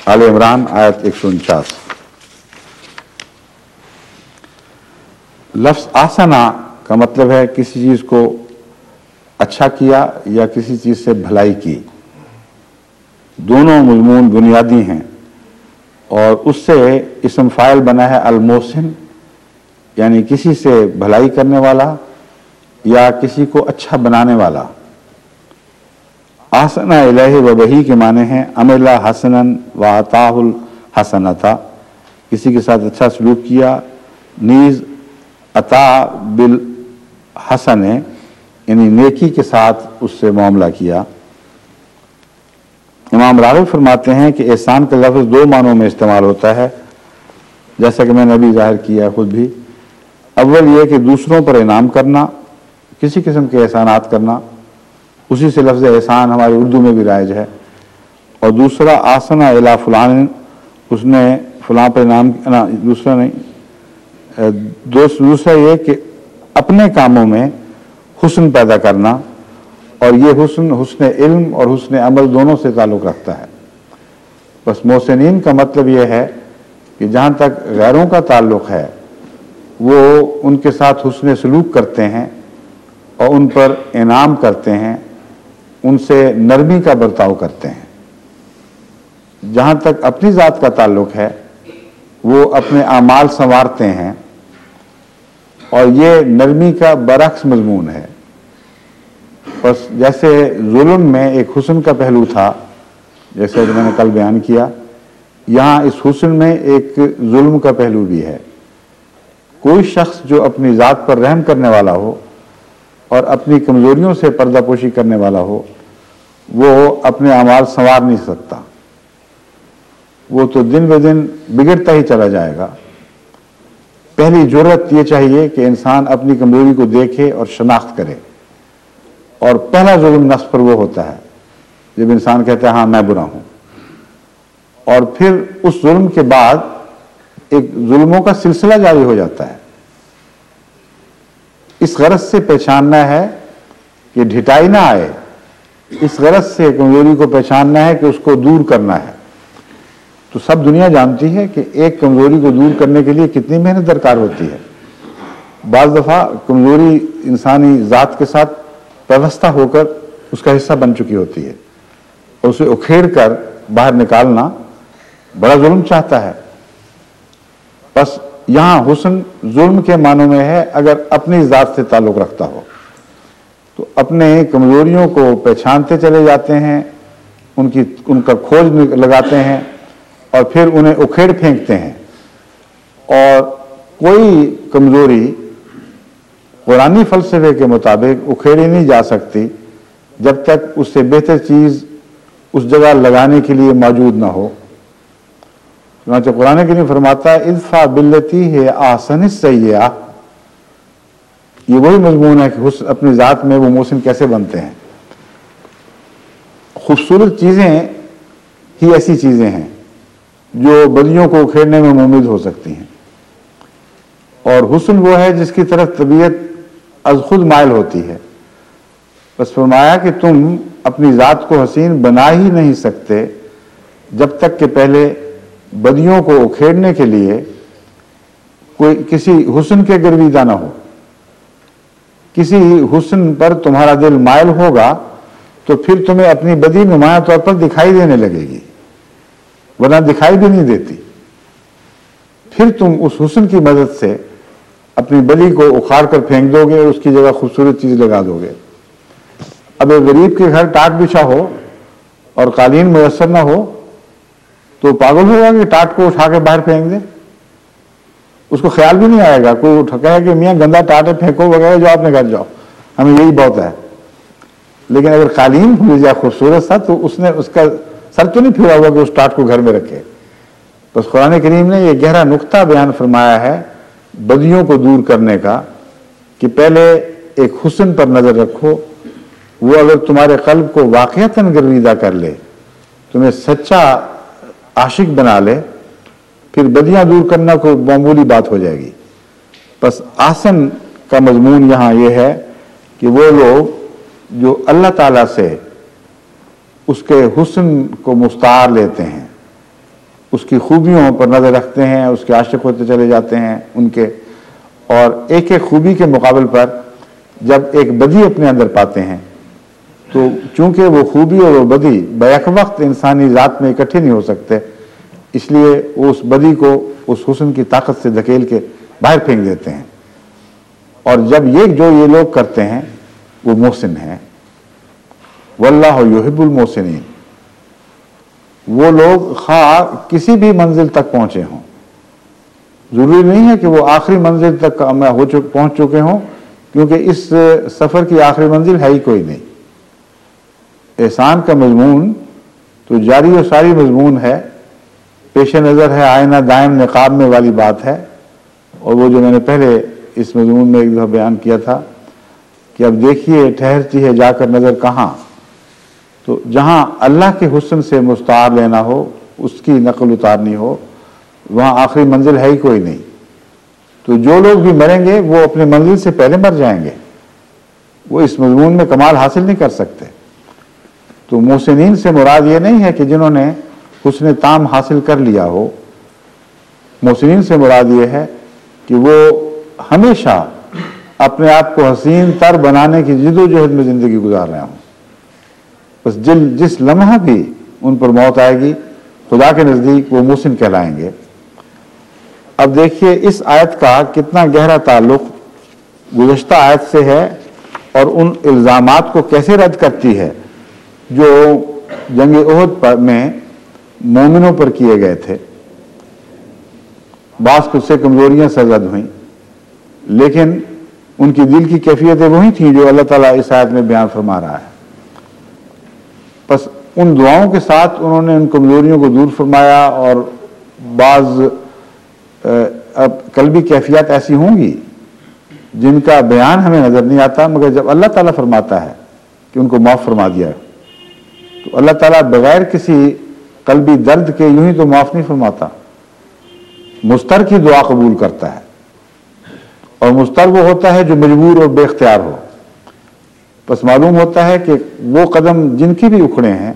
آل عمران آیت 149۔ لفظ آسنا کا مطلب ہے کسی چیز کو اچھا کیا یا کسی چیز سے بھلائی کی، دونوں مضمون بنیادی ہیں، اور اس سے اسم فاعل بنا ہے المحسن، یعنی کسی سے بھلائی کرنے والا یا کسی کو اچھا بنانے والا۔ احسن الیہ و بہی کے معنی ہیں عمل حسنا و عطاہ الحسنۃ، کسی کے ساتھ اچھا سلوک کیا، نیز عطا بالحسن، یعنی نیکی کے ساتھ اس سے معاملہ کیا۔ امام راغب فرماتے ہیں کہ احسان کا لفظ دو معنوں میں استعمال ہوتا ہے، جیسا کہ میں نے ابھی ظاہر کیا ہے خود بھی۔ اول یہ کہ دوسروں پر انعام کرنا، کسی قسم کے احسانات کرنا، اسی سے لفظ احسان ہماری اردو میں بھی رائج ہے۔ اور دوسرا آسنا الی فلان، اس نے فلاں پر انعام، دوسرا نہیں، دوسرا یہ کہ اپنے کاموں میں حسن پیدا کرنا، اور یہ حسن علم اور حسن عمل دونوں سے تعلق رکھتا ہے۔ بس محسنین کا مطلب یہ ہے کہ جہاں تک غیروں کا تعلق ہے وہ ان کے ساتھ حسن سلوک کرتے ہیں اور ان پر انعام کرتے ہیں، ان سے نرمی کا برتاؤ کرتے ہیں۔ جہاں تک اپنی ذات کا تعلق ہے وہ اپنے اعمال سنوارتے ہیں، اور یہ نرمی کا برعکس مضمون ہے۔ بس جیسے ظلم میں ایک حسن کا پہلو تھا، جیسے میں نے کل بیان کیا، یہاں اس حسن میں ایک ظلم کا پہلو بھی ہے۔ کوئی شخص جو اپنی ذات پر رحم کرنے والا ہو اور اپنی کمزوریوں سے پردہ پوشی کرنے والا ہو، وہ اپنے اعمال سنوار نہیں سکتا، وہ تو دن بہ دن بگڑتا ہی چلا جائے گا۔ پہلی جرأت یہ چاہیے کہ انسان اپنی کمزوری کو دیکھے اور شناخت کرے، اور پہلا ظلم نفس پر وہ ہوتا ہے جب انسان کہتا ہے ہاں میں برا ہوں، اور پھر اس ظلم کے بعد ایک ظلموں کا سلسلہ جاری ہو جاتا ہے۔ اس غرض سے پہچاننا ہے کہ ڈھٹائی نہ آئے، اس غرض سے کمزوری کو پہچاننا ہے کہ اس کو دور کرنا ہے۔ تو سب دنیا جانتی ہے کہ ایک کمزوری کو دور کرنے کے لیے کتنی محنت درکار ہوتی ہے۔ بعض دفعہ کمزوری انسانی ذات کے ساتھ پیوستہ ہو کر اس کا حصہ بن چکی ہوتی ہے، اور اسے اکھیڑ کر باہر نکالنا بڑا ظلم چاہتا ہے۔ بس یہاں حسن ظلم کے معنوں میں ہے اگر اپنی ذات سے تعلق رکھتا ہو تو اپنے کمزوریوں کو پہچانتے چلے جاتے ہیں، ان کا کھوج لگاتے ہیں اور پھر انہیں اکھیڑ پھینکتے ہیں۔ اور کوئی کمزوری قرآنی فلسفے کے مطابق اکھیڑی نہیں جا سکتی جب تک اس سے بہتر چیز اس جگہ لگانے کے لیے موجود نہ ہو۔ چنانچہ قرآن کریم فرماتا ہے ادفع باللتی ہے احسن السیئہ، یہ وہی مضمون ہے کہ حسن اپنی ذات میں وہ محسن کیسے بنتے ہیں۔ خوبصورت چیزیں ہی ایسی چیزیں ہیں جو بدیوں کو اکھیڑنے میں ممید ہو سکتی ہیں، اور حسن وہ ہے جس کی طرف طبیعت از خود مائل ہوتی ہے۔ بس فرمایا کہ تم اپنی ذات کو حسین بنا ہی نہیں سکتے جب تک کہ پہلے بدیوں کو اکھیڑنے کے لیے کسی حسن کے گرویدہ نہ ہو۔ کسی حسن پر تمہارا دل مائل ہوگا تو پھر تمہیں اپنی بدی نمایاں طور پر دکھائی دینے لگے گی، ورنہ دکھائی بھی نہیں دیتی۔ پھر تم اس حسن کی مدد سے اپنی بدی کو اکھاڑ کر پھینک دو گے اور اس کی جگہ خوبصورت چیز لگا دو گے۔ اب ایک غریب کے گھر ٹاٹ بچھا ہو اور قالین میسر نہ ہو تو پاگل ہوگا کہ ٹاٹ کو اٹھا کے باہر پھینک دے؟ اس کو خیال بھی نہیں آئے گا، کوئی کہے کہ میاں گندا ٹاٹ ہے پھینکو وغیرہ، جو آپ نے گھر جاؤ، ہمیں یہی بہت ہے۔ لیکن اگر قالین مل جائے خوبصورت سا تو اس نے اس کا سر تو نہیں پھیرا ہوا کہ اس ٹاٹ کو گھر میں رکھے۔ بس قرآن کریم نے یہ گہرا نقطہ بیان فرمایا ہے بدیوں کو دور کرنے کا کہ پہلے ایک حسن پر نظر رکھو، وہ اگر تمہارے قلب کو واقعتاً گرویدہ کر لے، تمہیں سچا عاشق بنا لے، پھر بدیاں دور کرنا کوئی معمولی بات ہو جائے گی۔ بس آسن کا مضمون یہاں یہ ہے کہ وہ لوگ جو اللہ تعالیٰ سے اس کے حسن کو مستعار لیتے ہیں، اس کی خوبیوں پر نظر رکھتے ہیں، اس کے عاشق ہوتے چلے جاتے ہیں ان کے، اور ایک ایک خوبی کے مقابل پر جب ایک بدی اپنے اندر پاتے ہیں تو چونکہ وہ خوبی اور وہ بدی بیک وقت انسانی ذات میں اکٹھے نہیں ہو سکتے، اس لیے وہ اس بدی کو اس حسن کی طاقت سے دھکیل کے باہر پھینک دیتے ہیں۔ اور جب یہ لوگ کرتے ہیں وہ محسن ہیں۔ واللہ یحب المحسنین، وہ لوگ خواہ کسی بھی منزل تک پہنچے ہوں، ضروری نہیں ہے کہ وہ آخری منزل تک پہنچ چکے ہوں، کیونکہ اس سفر کی آخری منزل ہے ہی کوئی نہیں۔ احسان کا مضمون تو جاری و ساری مضمون ہے، پیش نظر ہے آئینہ دائم نقاب میں والی بات ہے، اور وہ جو میں نے پہلے اس مضمون میں ایک دفعہ بیان کیا تھا کہ اب دیکھیے ٹھہرتی ہے جا کر نظر کہاں، تو جہاں اللہ کے حسن سے مستعار لینا ہو، اس کی نقل اتارنی ہو، وہاں آخری منزل ہے ہی کوئی نہیں۔ تو جو لوگ بھی مریں گے وہ اپنے منزل سے پہلے مر جائیں گے، وہ اس مضمون میں کمال حاصل نہیں کر سکتے۔ تو محسنین سے مراد یہ نہیں ہے کہ جنہوں نے حسن تام حاصل کر لیا ہو، محسنین سے مراد یہ ہے کہ وہ ہمیشہ اپنے آپ کو حسین تر بنانے کی جد و جہد میں زندگی گزار رہے ہوں۔ بس جس لمحہ بھی ان پر موت آئے گی خدا کے نزدیک وہ محسن کہلائیں گے۔ اب دیکھیے اس آیت کا کتنا گہرا تعلق گزشتہ آیت سے ہے اور ان الزامات کو کیسے رد کرتی ہے جو جنگ احد میں مومنوں پر کیے گئے تھے۔ بعض کچھ سے کمزوریاں سرزد ہوئیں، لیکن ان کی دل کی کیفیتیں وہی تھیں جو اللہ تعالیٰ اس آیت میں بیان فرما رہا ہے۔ بس ان دعاؤں کے ساتھ انہوں نے ان کمزوریوں کو دور فرمایا، اور بعض قلبی کیفیات ایسی ہوں گی جن کا بیان ہمیں نظر نہیں آتا، مگر جب اللہ تعالیٰ فرماتا ہے کہ ان کو معاف فرما دیا تو اللہ تعالیٰ بغیر کسی قلبی درد کے یوں ہی تو معاف نہیں فرماتا، مستر کی دعا قبول کرتا ہے۔ اور مضطر وہ ہوتا ہے جو مجبور اور بے اختیار ہو۔ بس معلوم ہوتا ہے کہ وہ قدم جن کی بھی اکھڑے ہیں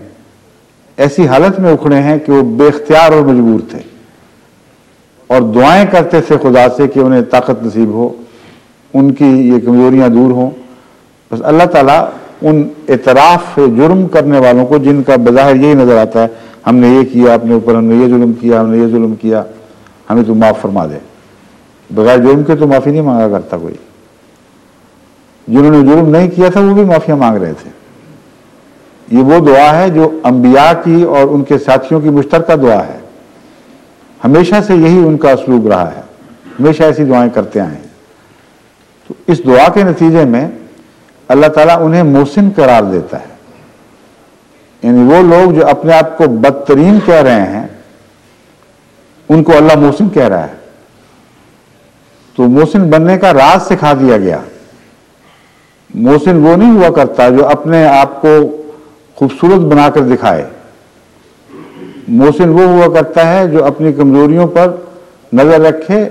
ایسی حالت میں اکھڑے ہیں کہ وہ بے اختیار اور مجبور تھے، اور دعائیں کرتے تھے خدا سے کہ انہیں طاقت نصیب ہو، ان کی یہ کمزوریاں دور ہوں۔ بس اللہ تعالیٰ ان اعتراف جرم کرنے والوں کو، جن کا بظاہر یہی نظر آتا ہے ہم نے یہ کیا اپنے اوپر، ہم نے یہ ظلم کیا، ہم نے یہ ظلم کیا، ہمیں تو معاف فرما دے، بغیر جرم کے تو معافی نہیں مانگا کرتا کوئی۔ جنہوں نے جرم نہیں کیا تھا وہ بھی معافیاں مانگ رہے تھے۔ یہ وہ دعا ہے جو انبیاء کی اور ان کے ساتھیوں کی مشترکہ دعا ہے، ہمیشہ سے یہی ان کا اسلوب رہا ہے، ہمیشہ ایسی دعائیں کرتے آئے ہیں۔ تو اس دعا کے نتیجے میں اللہ تعالیٰ انہیں محسن قرار دیتا ہے، یعنی وہ لوگ جو اپنے آپ کو بدترین کہہ رہے ہیں ان کو اللہ محسن کہہ رہا ہے۔ تو محسن بننے کا راز سکھا دیا گیا۔ محسن وہ نہیں ہوا کرتا جو اپنے آپ کو خوبصورت بنا کر دکھائے، محسن وہ ہوا کرتا ہے جو اپنی کمزوریوں پر نظر رکھے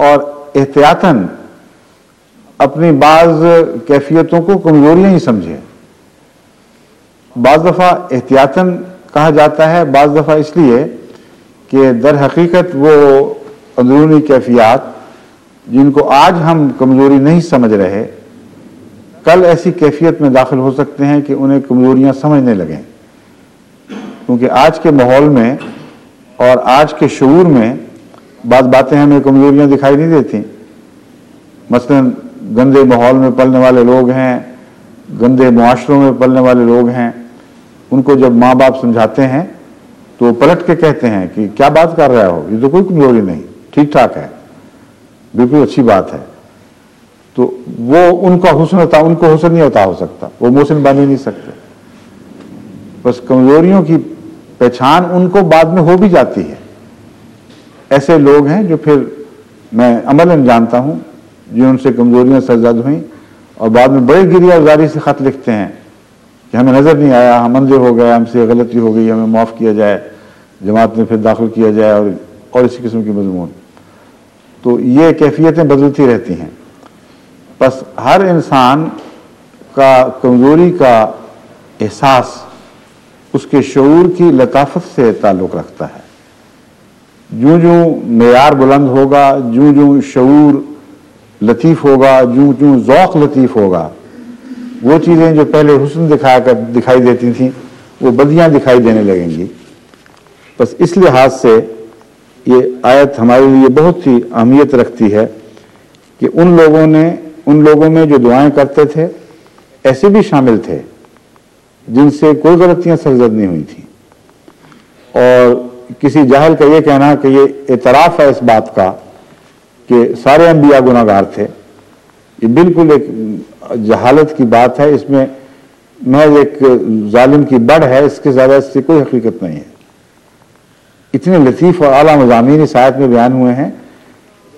اور احتیاطاً اپنی بعض کیفیتوں کو کمزوریاں ہی سمجھے۔ بعض دفعہ احتیاطاً کہا جاتا ہے، بعض دفعہ اس لیے کہ در حقیقت وہ اندرونی کیفیات جن کو آج ہم کمزوری نہیں سمجھ رہے، کل ایسی کیفیت میں داخل ہو سکتے ہیں کہ انہیں کمزوریاں سمجھنے لگیں، کیونکہ آج کے ماحول میں اور آج کے شعور میں بعض باتیں ہمیں کمزوریاں دکھائی نہیں دیتی۔ مثلا گندے ماحول میں پلنے والے لوگ ہیں، گندے معاشروں میں پلنے والے لوگ ہیں، ان کو جب ماں باپ سمجھاتے ہیں تو وہ پلٹ کے کہتے ہیں کہ کیا بات کر رہے ہو، یہ تو کوئی کمزوری نہیں، ٹھیک ٹھاک ہے، بالکل اچھی بات ہے۔ تو وہ ان کا حسن ہوتا، ان کو حسن نہیں عطا ہو سکتا، وہ محسن بن ہی نہیں سکتے۔ بس کمزوریوں کی پہچان ان کو بعد میں ہو بھی جاتی ہے۔ ایسے لوگ ہیں جو پھر میں عملاً جانتا ہوں جن سے کمزوریاں سرزد ہوئیں اور بعد میں بڑے گریہ وزاری سے خط لکھتے ہیں کہ ہمیں نظر نہیں آیا، ہم اندھے ہو گئے، ہم سے غلطی ہو گئی، ہمیں معاف کیا جائے، جماعت میں پھر داخل کیا جائے، اور اسی قسم کی مضمون۔ تو یہ کیفیتیں بدلتی رہتی ہیں۔ بس ہر انسان کا کمزوری کا احساس اس کے شعور کی لطافت سے تعلق رکھتا ہے۔ جوں جوں معیار بلند ہوگا، جوں جوں شعور لطیف ہوگا، جوں جوں ذوق لطیف ہوگا، وہ چیزیں جو پہلے حسن دکھائی دیتی تھیں وہ بدیاں دکھائی دینے لگیں گی۔ بس اس لحاظ سے یہ آیت ہمارے لیے بہت ہی اہمیت رکھتی ہے کہ ان لوگوں میں جو دعائیں کرتے تھے ایسے بھی شامل تھے جن سے کوئی غلطیاں سرزد نہیں ہوئی تھیں، اور کسی جاہل کا یہ کہنا کہ یہ اعتراف ہے اس بات کا کہ سارے انبیاء گناہ گار تھے، یہ بالکل ایک جہالت کی بات ہے، اس میں محض ایک ظالم کی بڑھ ہے، اس کے زیادہ اس سے کوئی حقیقت نہیں ہے۔ اتنے لطیف اور اعلیٰ مضامین اس آیت میں بیان ہوئے ہیں،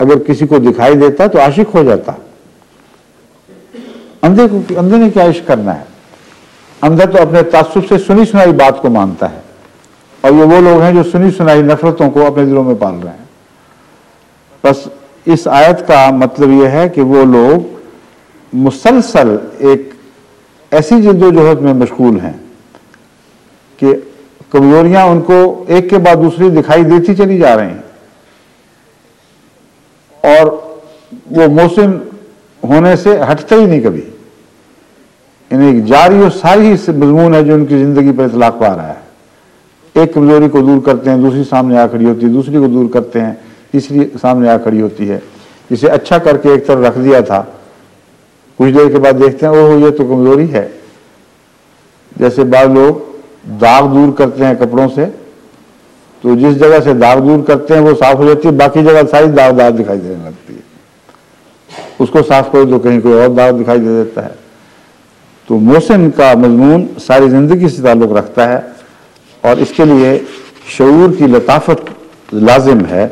اگر کسی کو دکھائی دیتا تو عاشق ہو جاتا۔ اندھے نے کیا عشق کرنا ہے؟ اندھا تو اپنے تعصب سے سنی سنائی بات کو مانتا ہے، اور یہ وہ لوگ ہیں جو سنی سنائی نفرتوں کو اپنے دلوں میں پال رہے ہیں۔ بس اس آیت کا مطلب یہ ہے کہ وہ لوگ مسلسل ایک ایسی جدوجہد میں مشغول ہیں کہ کمزوریاں ان کو ایک کے بعد دوسری دکھائی دیتی چلی جا رہی ہیں، اور وہ محسن ہونے سے ہٹتے ہی نہیں کبھی۔ یعنی ایک جاری و ساری مضمون ہے جو ان کی زندگی پر اطلاق پا رہا ہے۔ ایک کمزوری کو دور کرتے ہیں، دوسری سامنے آ کھڑی ہوتی ہے، دوسری کو دور کرتے ہیں، تیسری سامنے آ کھڑی ہوتی ہے۔ جسے اچھا کر کے ایک طرف رکھ دیا تھا، کچھ دیر کے بعد دیکھتے ہیں اوہ یہ تو کمزوری ہے۔ جیسے بعض لوگ داغ دور کرتے ہیں کپڑوں سے، تو جس جگہ سے داغ دور کرتے ہیں وہ صاف ہو جاتی ہے، باقی جگہ ساری داغ دکھائی دینے لگتی ہے۔ اس کو صاف کرو تو کہیں کوئی اور داغ دکھائی دے دیتا ہے۔ تو محسن کا مضمون ساری زندگی سے تعلق رکھتا ہے، اور اس کے لیے شعور کی لطافت لازم ہے۔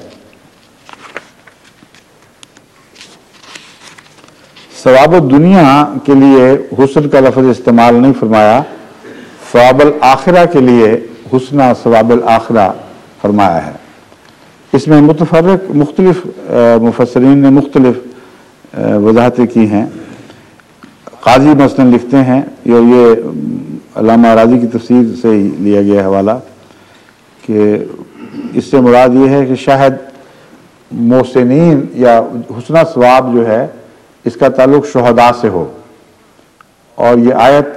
ثواب الدنیا کے لیے حسن کا لفظ استعمال نہیں فرمایا، ثواب الآخرہ کے لیے حسنہ ثواب الآخرہ فرمایا ہے۔ اس میں مختلف مفسرین نے مختلف وضاحتیں کی ہیں. قاضی مثلاً لکھتے ہیں، اور یہ علامہ راضی کی تفسیر سے ہی لیا گیا حوالہ، کہ اس سے مراد یہ ہے کہ شاید محسنین یا حسنہ ثواب جو ہے اس کا تعلق شہداء سے ہو، اور یہ آیت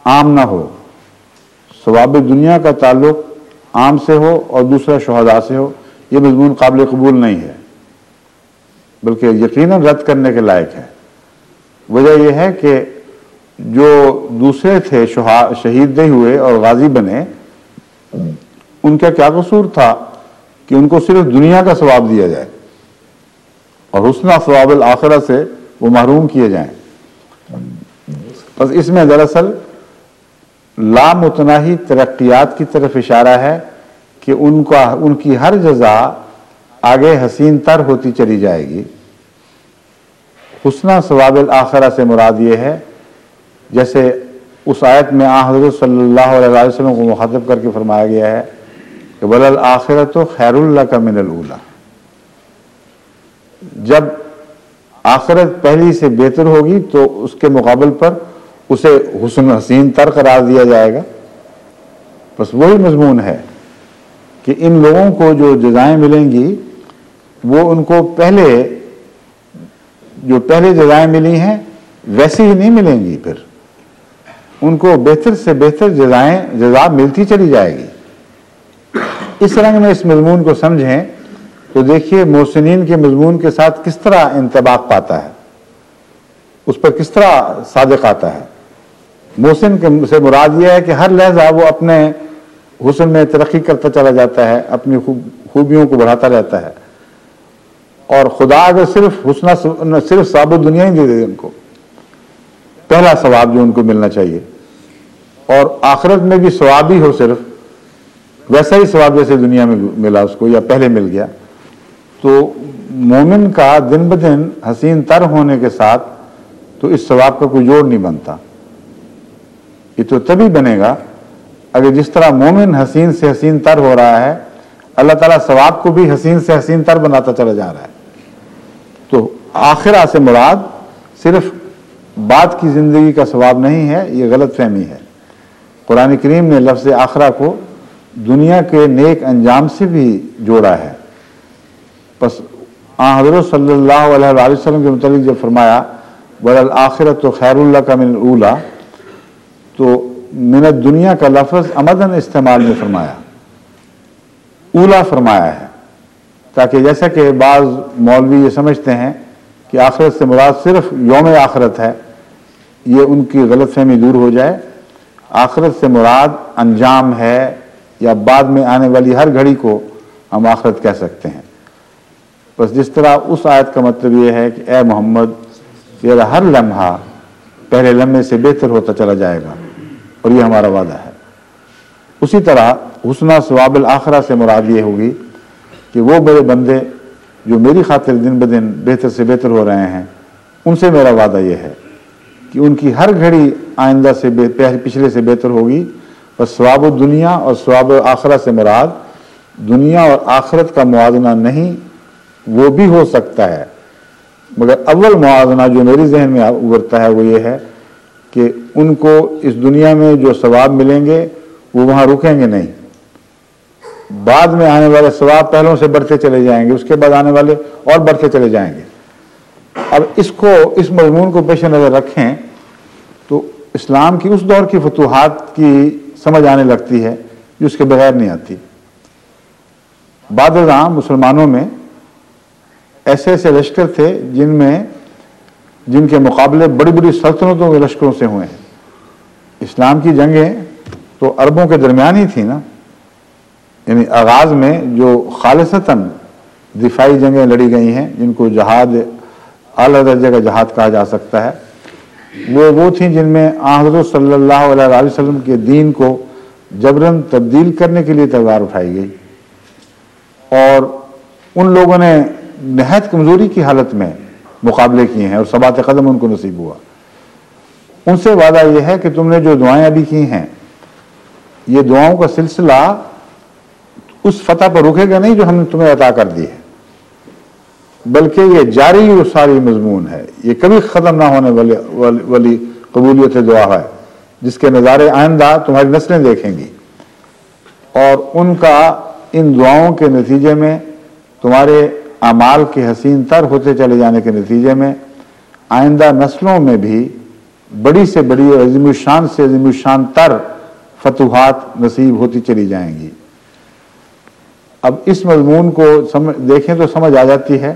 عام نہ ہو. ثواب دنیا کا تعلق عام سے ہو اور دوسرا شہداء سے ہو، یہ مضمون قابل قبول نہیں ہے، بلکہ یقیناً رد کرنے کے لائق ہے. وجہ یہ ہے کہ جو دوسرے تھے شہید نہیں ہوئے اور غازی بنے، ان کا کیا قصور تھا کہ ان کو صرف دنیا کا ثواب دیا جائے اور حسنہ ثواب الآخرہ سے وہ محروم کیے جائیں. بس اس میں دراصل لامتناہی ترقیات کی طرف اشارہ ہے کہ ان کی ہر جزا آگے حسین تر ہوتی چلی جائے گی. حسنہ ثواب الآخرہ سے مراد یہ ہے، جیسے اس آیت میں حضرت صلی اللہ علیہ وسلم کو مخاطب کر کے فرمایا گیا ہے کہ وَلَلْآخِرَةُ خَيْرٌ لَكَ مِنَ الْأُولَىٰ. جب آخرت پہلی سے بہتر ہوگی تو اس کے مقابل پر اسے حسین تر قرار دیا جائے گا. بس وہی مضمون ہے کہ ان لوگوں کو جو جزائیں ملیں گی وہ ان کو پہلے جزائیں ملی ہیں ویسی ہی نہیں ملیں گی، پھر ان کو بہتر سے بہتر جزا ملتی چلی جائے گی. اس رنگ میں اس مضمون کو سمجھیں تو دیکھیے محسنین کے مضمون کے ساتھ کس طرح انطباق پاتا ہے، اس پر کس طرح صادق آتا ہے. محسن سے مراد یہ ہے کہ ہر لحظہ وہ اپنے حسن میں ترقی کرتا چلا جاتا ہے، اپنی خوبیوں کو بڑھاتا رہتا ہے، اور خدا اگر صرف ثواب دنیا ہی دے دے ان کو، پہلا ثواب جو ان کو ملنا چاہیے، اور آخرت میں بھی ثواب ہی ہو صرف ویسا ہی ثواب جیسے دنیا میں ملا اس کو یا پہلے مل گیا، تو مومن کا دن بدن حسین تر ہونے کے ساتھ تو اس ثواب کا کوئی جوڑ نہیں بنتا. یہ تو تبھی بنے گا اگر جس طرح مومن حسین سے حسین تر ہو رہا ہے، اللہ تعالیٰ ثواب کو بھی حسین سے حسین تر بناتا چلا جا رہا ہے. تو آخرہ سے مراد صرف بعد کی زندگی کا ثواب نہیں ہے، یہ غلط فہمی ہے. قرآن کریم نے لفظ آخرہ کو دنیا کے نیک انجام سے بھی جوڑا ہے. بس حضرت صلی اللہ علیہ وسلم کے متعلق جب فرمایا وَلَلْآخِرَةُ خَيْرٌ لَكَ مِنَ الْأُولَىٰ، تو من الدنیا کا لفظ عمدن استعمال میں فرمایا، اولا فرمایا ہے، تاکہ جیسا کہ بعض مولوی یہ سمجھتے ہیں کہ آخرت سے مراد صرف یوم آخرت ہے، یہ ان کی غلط فہمی دور ہو جائے. آخرت سے مراد انجام ہے، یا بعد میں آنے والی ہر گھڑی کو ہم آخرت کہہ سکتے ہیں. بس جس طرح اس آیت کا مطلب یہ ہے کہ اے محمد تیرا ہر لمحہ پہلے لمحے سے بہتر ہوتا چلا جائے گا، اور یہ ہمارا وعدہ ہے. اسی طرح حسنہ ثواب الآخرہ سے مراد یہ ہوگی کہ وہ بڑے بندے جو میری خاطر دن بدن بہتر سے بہتر ہو رہے ہیں، ان سے میرا وعدہ یہ ہے کہ ان کی ہر گھڑی آئندہ سے پچھلے سے بہتر ہوگی. بس ثواب الدنیا اور ثواب الآخرہ سے مراد دنیا اور آخرت کا موازنہ نہیں، وہ بھی ہو سکتا ہے، مگر اول موازنہ جو میری ذہن میں ابھرتا ہے وہ یہ ہے کہ ان کو اس دنیا میں جو ثواب ملیں گے وہ وہاں رکیں گے نہیں، بعد میں آنے والے ثواب پہلوں سے بڑھتے چلے جائیں گے، اس کے بعد آنے والے اور بڑھتے چلے جائیں گے. اب اس مضمون کو پیش نظر رکھیں تو اسلام کی اس دور کی فتوحات کی سمجھ آنے لگتی ہے جو اس کے بغیر نہیں آتی. بعد ازاں مسلمانوں میں ایسے ایسے لشکر تھے جن کے مقابلے بڑی بڑی سلطنتوں کے لشکروں سے ہوئے ہیں. اسلام کی جنگیں تو عربوں کے درمیان ہی تھی نا، یعنی آغاز میں جو خالصتاً دفاعی جنگیں لڑی گئی ہیں، جن کو جہاد اعلیٰ درجے کا جہاد کہا جا سکتا ہے، وہ تھیں جن میں حضرت صلی اللہ علیہ وسلم کے دین کو جبراً تبدیل کرنے کے لیے تلوار اٹھائی گئی، اور ان لوگوں نے نہایت کمزوری کی حالت میں مقابلے کیے ہیں اور ثبات قدم ان کو نصیب ہوا. ان سے وعدہ یہ ہے کہ تم نے جو دعائیں ابھی کی ہیں، یہ دعاؤں کا سلسلہ اس فتح پر رکے گا نہیں جو ہم نے تمہیں عطا کر دی ہے. بلکہ یہ جاری و ساری مضمون ہے، یہ کبھی ختم نہ ہونے والی قبولیت دعا ہے، جس کے نظارے آئندہ تمہاری نسلیں دیکھیں گی، اور ان کا ان دعاؤں کے نتیجے میں تمہارے اعمال کے حسین تر ہوتے چلے جانے کے نتیجے میں آئندہ نسلوں میں بھی بڑی سے بڑی اور عظیم الشان سے عظیم الشان تر فتوحات نصیب ہوتی چلی جائیں گی۔ اب اس مضمون کو دیکھیں تو سمجھ آ جاتی ہے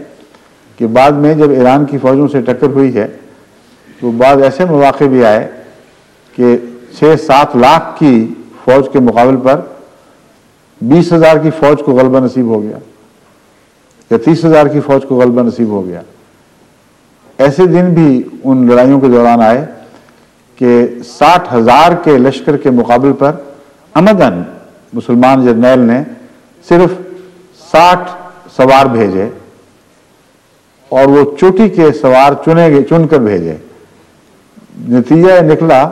کہ بعد میں جب ایران کی فوجوں سے ٹکر ہوئی ہے تو بعض ایسے مواقع بھی آئے کہ 6-7 لاکھ کی فوج کے مقابل پر 20,000 کی فوج کو غلبہ نصیب ہو گیا یا 30,000 کی فوج کو غلبہ نصیب ہو گیا۔ ایسے دن بھی ان لڑائیوں کے دوران آئے کہ 60,000 کے لشکر کے مقابل پر عمداً مسلمان جرنیل نے صرف 60 سوار بھیجے، اور وہ چوٹی کے سوار چن کر بھیجے۔ نتیجہ یہ نکلا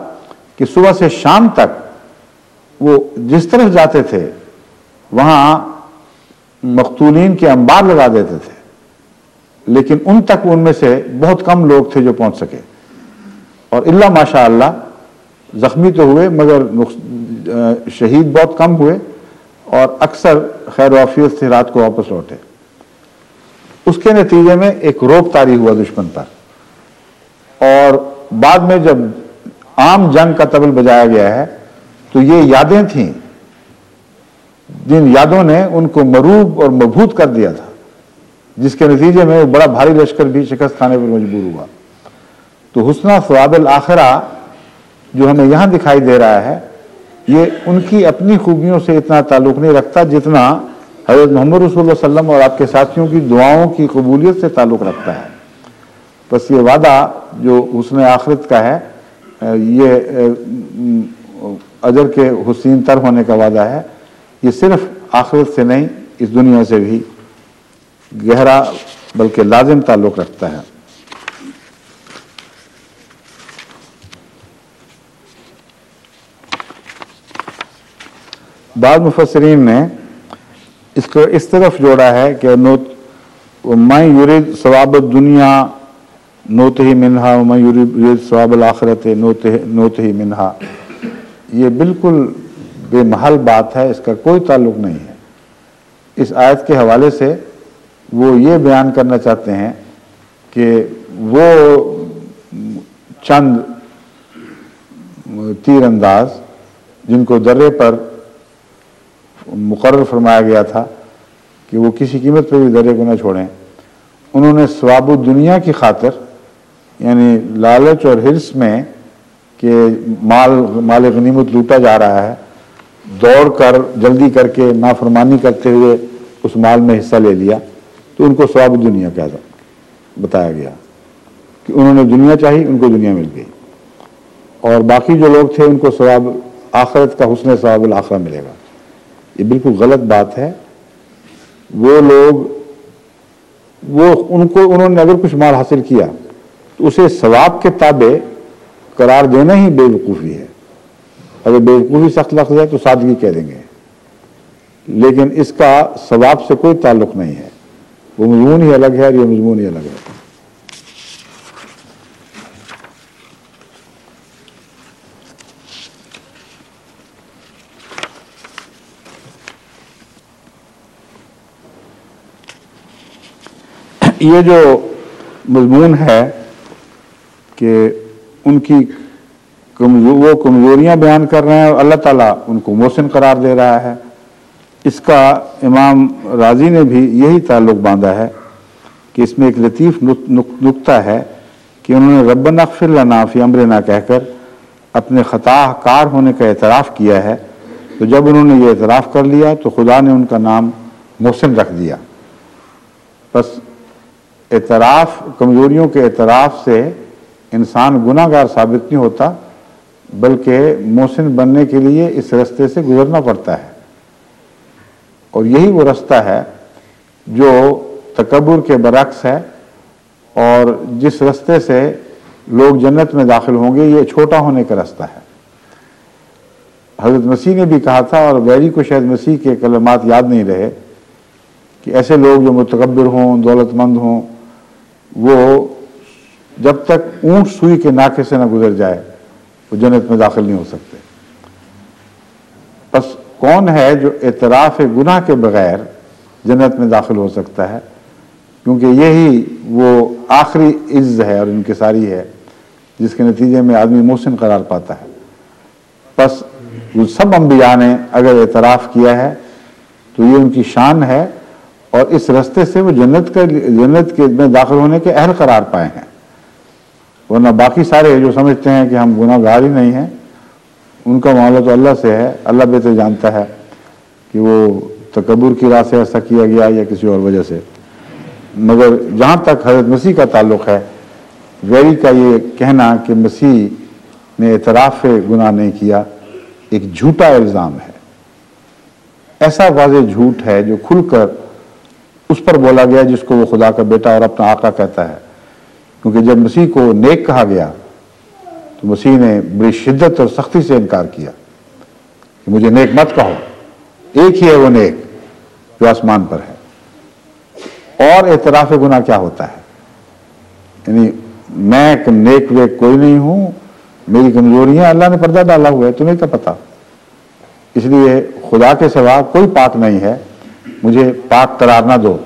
کہ صبح سے شام تک وہ جس طرف جاتے تھے وہاں مقتولین کے انبار لگا دیتے تھے، لیکن ان تک ان میں سے بہت کم لوگ تھے جو پہنچ سکے، اور الا ماشاء اللہ زخمی تو ہوئے مگر شہید بہت کم ہوئے، اور اکثر خیر و عافیت سے رات کو واپس لوٹے۔ اس کے نتیجے میں ایک رعب طاری ہوا دشمن پر، اور بعد میں جب عام جنگ کا طبل بجایا گیا ہے تو یہ یادیں تھیں جن یادوں نے ان کو مروب اور مبہوت کر دیا تھا، جس کے نتیجے میں وہ بڑا بھاری لشکر بھی شکست کھانے پر مجبور ہوا۔ تو حسنہ ثواب الآخرہ جو ہمیں یہاں دکھائی دے رہا ہے، یہ ان کی اپنی خوبیوں سے اتنا تعلق نہیں رکھتا جتنا حضرت محمد رسول اللہ صلی اللہ علیہ وسلم اور آپ کے ساتھیوں کی دعاؤں کی قبولیت سے تعلق رکھتا ہے۔ بس یہ وعدہ جو حسن آخرت کا ہے، یہ اجر کے حسین تر ہونے کا وعدہ ہے، یہ صرف آخرت سے نہیں اس دنیا سے بھی گہرا بلکہ لازم تعلق رکھتا ہے۔ بعض مفسرین نے اس کو اس طرف جوڑا ہے کہ مَن یرید ثواب الدنیا نوتہ منہا ومن یرید ثواب الآخرت نوتہ منہا۔ یہ بالکل بے محل بات ہے، اس کا کوئی تعلق نہیں ہے۔ اس آیت کے حوالے سے وہ یہ بیان کرنا چاہتے ہیں کہ وہ چند تیر انداز جن کو درے پر مقرر فرمایا گیا تھا کہ وہ کسی قیمت پہ بھی درے کو نہ چھوڑیں، انہوں نے ثواب الدنیا کی خاطر، یعنی لالچ اور حرص میں کہ مال غنیمت لوٹا جا رہا ہے، دوڑ کر جلدی کر کے نافرمانی کرتے ہوئے اس مال میں حصہ لے لیا، تو ان کو ثواب الدنیا کیا بتایا گیا کہ انہوں نے دنیا چاہی، ان کو دنیا مل گئی، اور باقی جو لوگ تھے ان کو ثواب آخرت کا حسن ثواب الآخرہ ملے گا۔ یہ بالکل غلط بات ہے۔ وہ لوگ انہوں نے اگر کچھ مال حاصل کیا تو اسے ثواب کے تابع قرار دینا ہی بے وقوفی ہے۔ اگر بے وقوفی سخت لفظ ہے تو سادگی کہہ دیں گے، لیکن اس کا ثواب سے کوئی تعلق نہیں ہے، وہ مضمون ہی الگ ہے اور یہ مضمون ہی الگ ہے۔ یہ جو مضمون ہے کہ ان کی وہ کمزوریاں بیان کر رہے ہیں اور اللہ تعالیٰ ان کو محسن قرار دے رہا ہے، اس کا امام رازی نے بھی یہی تعلق باندھا ہے کہ اس میں ایک لطیف نکتہ ہے کہ انہوں نے ربنا اغفر لنا فی امرنا کہہ کر اپنے خطا کار ہونے کا اعتراف کیا ہے، تو جب انہوں نے یہ اعتراف کر لیا تو خدا نے ان کا نام محسن رکھ دیا۔ بس اعتراف، کمزوریوں کے اعتراف سے انسان گناہ گار ثابت نہیں ہوتا، بلکہ محسن بننے کے لیے اس رستے سے گزرنا پڑتا ہے، اور یہی وہ رستہ ہے جو تکبر کے برعکس ہے، اور جس رستے سے لوگ جنت میں داخل ہوں گے یہ چھوٹا ہونے کا رستہ ہے۔ حضرت مسیح نے بھی کہا تھا، اور غیری کو شاید مسیح کے کلمات یاد نہیں رہے، کہ ایسے لوگ جو متکبر ہوں، دولت مند ہوں، وہ جب تک اونٹ سوئی کے ناکے سے نہ گزر جائے وہ جنت میں داخل نہیں ہو سکتے۔ بس کون ہے جو اعتراف گناہ کے بغیر جنت میں داخل ہو سکتا ہے؟ کیونکہ یہی وہ آخری عز ہے اور انکساری ہے جس کے نتیجے میں آدمی محسن قرار پاتا ہے۔ بس وہ سب انبیاء نے اگر اعتراف کیا ہے تو یہ ان کی شان ہے، اور اس رستے سے وہ جنت کے میں داخل ہونے کے اہل قرار پائے ہیں۔ ورنہ باقی سارے جو سمجھتے ہیں کہ ہم گناہ گار ہی نہیں ہیں، ان کا معاملہ تو اللہ سے ہے۔ اللہ بہتر جانتا ہے کہ وہ تکبر کی راہ سے ایسا کیا گیا یا کسی اور وجہ سے، مگر جہاں تک حضرت مسیح کا تعلق ہے، ویری کا یہ کہنا کہ مسیح نے اعتراف گناہ نہیں کیا ایک جھوٹا الزام ہے، ایسا واضح جھوٹ ہے جو کھل کر اس پر بولا گیا جس کو وہ خدا کا بیٹا اور اپنا آقا کہتا ہے۔ کیونکہ جب مسیح کو نیک کہا گیا تو مسیح نے بڑی شدت اور سختی سے انکار کیا کہ مجھے نیک مت کہو، ایک ہی ہے وہ نیک جو آسمان پر ہے۔ اور اعتراف گناہ کیا ہوتا ہے؟ یعنی میں نیک ویک کوئی نہیں ہوں، میری کمزوریاں، اللہ نے پردہ ڈالا ہوا ہے، تمہیں کیا پتا؟ اس لیے خدا کے سوا کوئی پاک نہیں ہے، مجھے پاک قرار نہ دو۔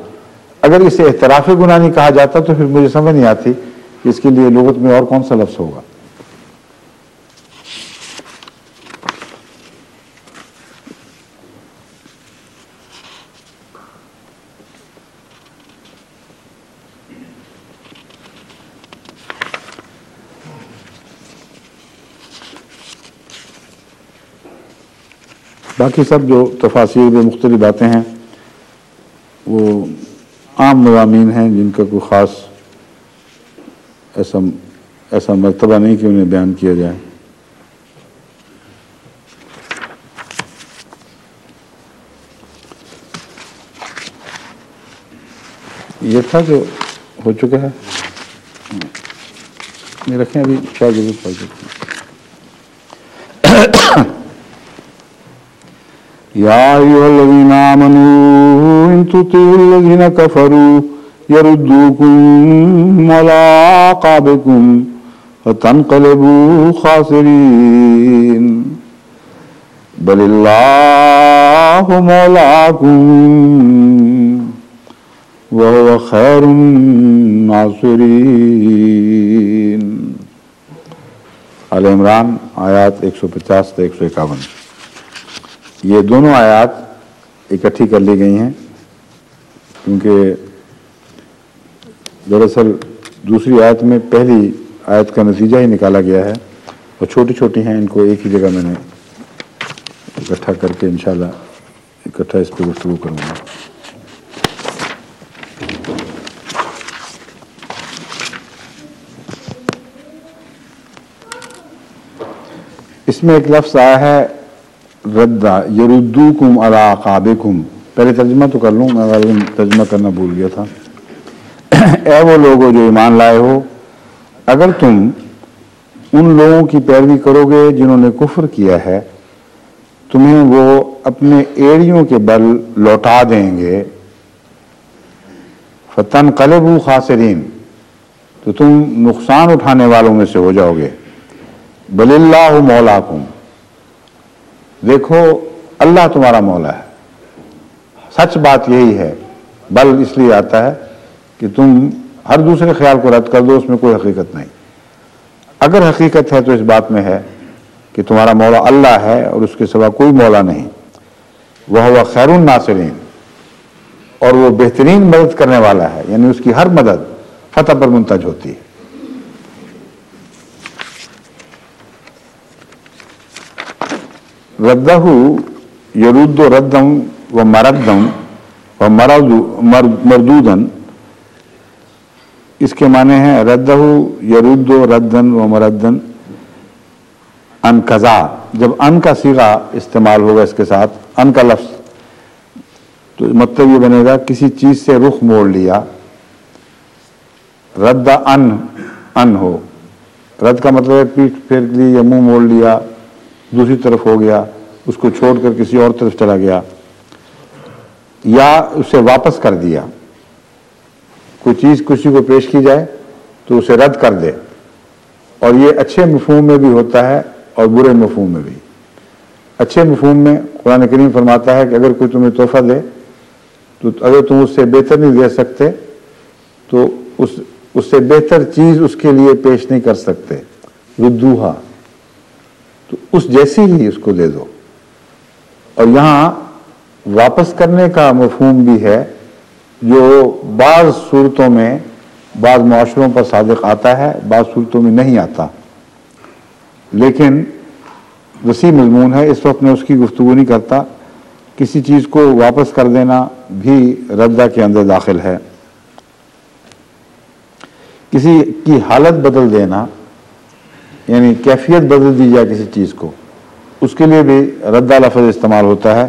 اگر اسے اعتراف گناہ نہیں کہا جاتا تو پھر مجھے سمجھ نہیں آتی کہ اس کے لیے لغت میں اور کون سا لفظ ہوگا۔ باقی سب جو تفاسیر میں مختلف باتیں ہیں وہ عام مضامین ہیں جن کا کوئی خاص ایسا مرتبہ نہیں کہ انہیں بیان کیا جائے۔ یہ تھا جو ہو چکا ہے، یہ رکھیں ابھی کیا ضرورت پڑ سکتی ہے۔ یا ایھا الذین آمنوا ان تطیعوا الذین کفروا یردوکم علی اعقابکم فتنقلبوا خاسرین بل اللہ مولاکم وهو خیر الناصرین۔ آل عمران آیات 150 سے 151۔ یہ دونوں آیات اکٹھی کر لی گئی ہیں کیونکہ دراصل دوسری آیت میں پہلی آیت کا نتیجہ ہی نکالا گیا ہے اور چھوٹی چھوٹی ہیں، ان کو ایک ہی جگہ میں نے اکٹھا کر کے انشاءاللہ اکٹھا اس پہ گفتگو کروں گا۔ اس میں ایک لفظ آیا ہے ردا یردوکم علی اعقابکم، پہلے ترجمہ تو کر لوں، میں غالباً ترجمہ کرنا بھول گیا تھا۔ اے وہ لوگوں جو ایمان لائے ہو، اگر تم ان لوگوں کی پیروی کرو گے جنہوں نے کفر کیا ہے، تمہیں وہ اپنے ایڑیوں کے بل لوٹا دیں گے، فتنقلبوا خاسرین، تو تم نقصان اٹھانے والوں میں سے ہو جاؤ گے۔ بل اللہ مولاکم، دیکھو اللہ تمہارا مولا ہے۔ سچ بات یہی ہے، بل اس لیے آتا ہے کہ تم ہر دوسرے خیال کو رد کر دو، اس میں کوئی حقیقت نہیں۔ اگر حقیقت ہے تو اس بات میں ہے کہ تمہارا مولا اللہ ہے اور اس کے سوا کوئی مولا نہیں۔ وہو خیر الناصرین، اور وہ بہترین مدد کرنے والا ہے، یعنی اس کی ہر مدد فتح پر منتج ہوتی ہے۔ ردہ یرد ردم و مردم و مردودن، اس کے معنی ہیں ردہ یرد ردن و مردن ان قضا، جب ان کا صیغہ استعمال ہوگا اس کے ساتھ، ان کا لفظ، تو مطلب یہ بنے گا کسی چیز سے رخ موڑ لیا۔ رد ان ہو، رد کا مطلب ہے پیٹھ پھیر لی یا منہ موڑ لیا، دوسری طرف ہو گیا، اس کو چھوڑ کر کسی اور طرف چلا گیا۔ یا اسے واپس کر دیا. کوئی چیز کسی کو پیش کی جائے تو اسے رد کر دے, اور یہ اچھے مفہوم میں بھی ہوتا ہے اور برے مفہوم میں بھی. اچھے مفہوم میں قرآن کریم فرماتا ہے کہ اگر کوئی تمہیں تحفہ دے تو اگر تم اس سے بہتر نہیں دے سکتے تو اس سے بہتر چیز اس کے لیے پیش نہیں کر سکتے, ردوہا, تو اس جیسی ہی اس کو دے دو. اور یہاں واپس کرنے کا مفہوم بھی ہے جو بعض صورتوں میں بعض معاشروں پر صادق آتا ہے, بعض صورتوں میں نہیں آتا, لیکن وسیع مضمون ہے. اس وقت میں اس کی گفتگو نہیں کرتا. کسی چیز کو واپس کر دینا بھی ردہ کے اندر داخل ہے. کسی کی حالت بدل دینا, یعنی کیفیت بدل دی جائے کسی چیز کو, اس کے لیے بھی ردہ لفظ استعمال ہوتا ہے.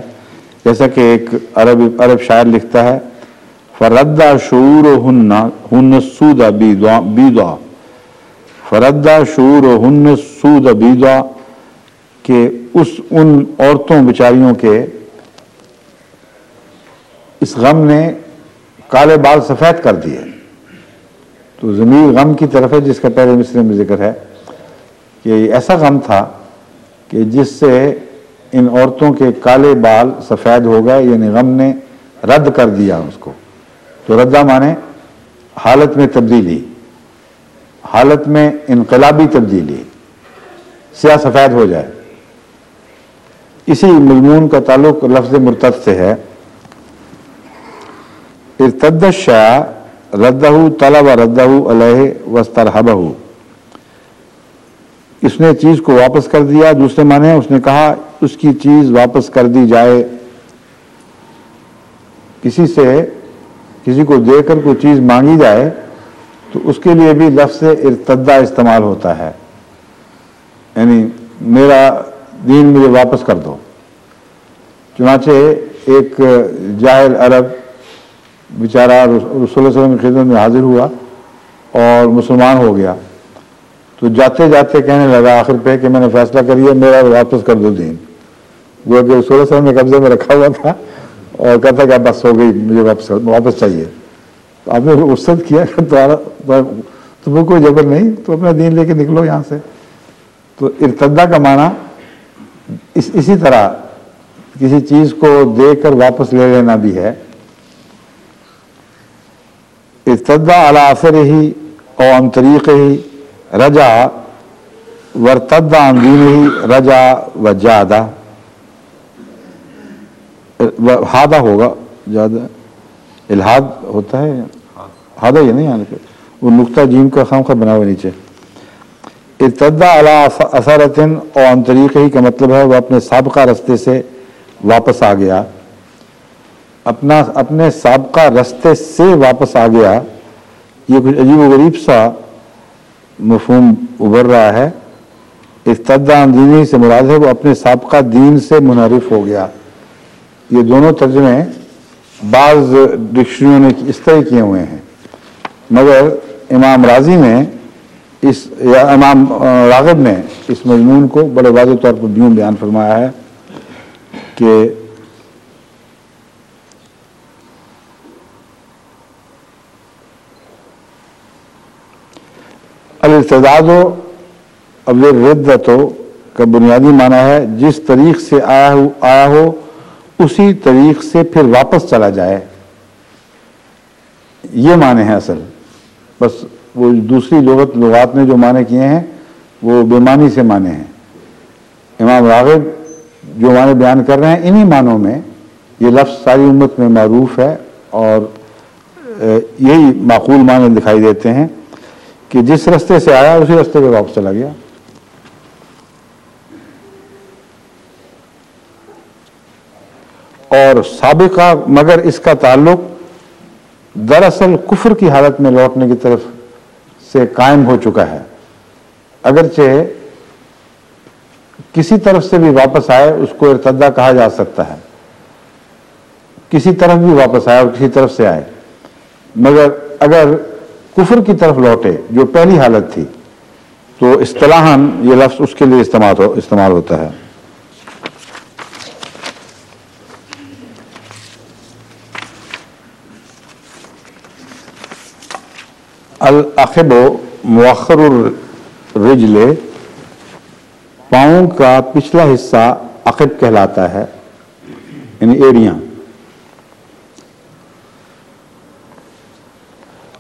جیسا کہ ایک عرب شاعر لکھتا ہے, فردہ شعورہن السود بیضا, فردہ شعورہن السود بیضا, کہ ان عورتوں بیچاریوں کے اس غم نے کالے بال سفید کر دیے. تو ضمیر غم کی طرف ہے جس کا پہلے مصرے میں ذکر ہے کہ یہ ایسا غم تھا کہ جس سے ان عورتوں کے کالے بال سفید ہو گئے, یعنی غم نے رد کر دیا اس کو. تو ردہ مانے حالت میں تبدیلی, حالت میں انقلابی تبدیلی, سیاہ سفید ہو جائے. اسی مضمون کا تعلق لفظ مرتد سے ہے. ارتد الشیء ردہ طلب ردہ علیہ واسترہبہ, اس نے چیز کو واپس کر دیا. دوسرے معنی اس نے کہا اس کی چیز واپس کر دی جائے. کسی کو دے کر کوئی چیز مانگی جائے تو اس کے لیے بھی لفظ ارتدہ استعمال ہوتا ہے, یعنی میرا دین مجھے واپس کر دو. چنانچہ ایک جاہل عرب بیچارہ رسول اللہ صلی اللہ علیہ وسلم کی خدمت میں حاضر ہوا اور مسلمان ہو گیا. تو جاتے جاتے کہنے لگا آخر پہ کہ میں نے فیصلہ کر لیا, میرا واپس کر دو دین. وہ کہ رسول اللہ صلی اللہ علیہ وسلم نے قبضے میں رکھا ہوا تھا اور کہتا کہ بس ہو گئی, مجھے واپس چاہیے. تو آپ نے رخصت کیا کہ تمہیں کوئی جبر نہیں, تو اپنا دین لے کے نکلو یہاں سے. تو ارتدہ کا معنی اسی طرح کسی چیز کو دے کر واپس لے لینا بھی ہے. ارتدہ علی اثرہ او عن طریقہ رجع وارتد عن دینہ رجع وجادہ. ہادہ ہوگا, جادہ الہاد ہوتا ہے, ہادہ یہ نہیں آنے کے, وہ نقطہ جیم کا خامخواہ بنا ہوا نیچے. ارتدہ علی اثرۃ او عن طریقہ کا مطلب ہے وہ اپنے سابقہ رستے سے واپس آ گیا, اپنے سابقہ رستے سے واپس آ گیا. یہ کچھ عجیب و غریب سا مفہوم ابھر رہا ہے. ارتدہ عن دینہ سے مراد ہے وہ اپنے سابقہ دین سے منحرف ہو گیا. یہ دونوں ترجمے بعض ڈکشنریوں نے اس طرح کیے ہوئے ہیں, مگر امام راضی نے یا امام راغب نے اس مضمون کو بڑے واضح طور پر یوں بیان فرمایا ہے کہ الارتداد اب ردت کا بنیادی معنی ہے جس طریق سے آیا ہو اسی طریق سے پھر واپس چلا جائے. یہ معنی ہے اصل. بس وہ دوسری لغات نے جو معنی کیے ہیں وہ بے معنی سے معنی ہیں. امام راغب جو معنی بیان کر رہے ہیں انہی معنوں میں یہ لفظ ساری امت میں معروف ہے اور یہی معقول معنی دکھائی دیتے ہیں کہ جس رستے سے آیا اسی رستے پہ واپس چلا گیا. اور سابقہ, مگر اس کا تعلق دراصل کفر کی حالت میں لوٹنے کی طرف سے قائم ہو چکا ہے. اگرچہ کسی طرف سے بھی واپس آئے اس کو ارتدہ کہا جا سکتا ہے, کسی طرف بھی واپس آئے اور کسی طرف سے آئے, مگر اگر کفر کی طرف لوٹے جو پہلی حالت تھی تو اصطلاحاً یہ لفظ اس کے لیے استعمال ہوتا ہے. العقب مؤخر الرجل، پاؤں کا پچھلا حصہ عقب کہلاتا ہے، یعنی ایڑیاں.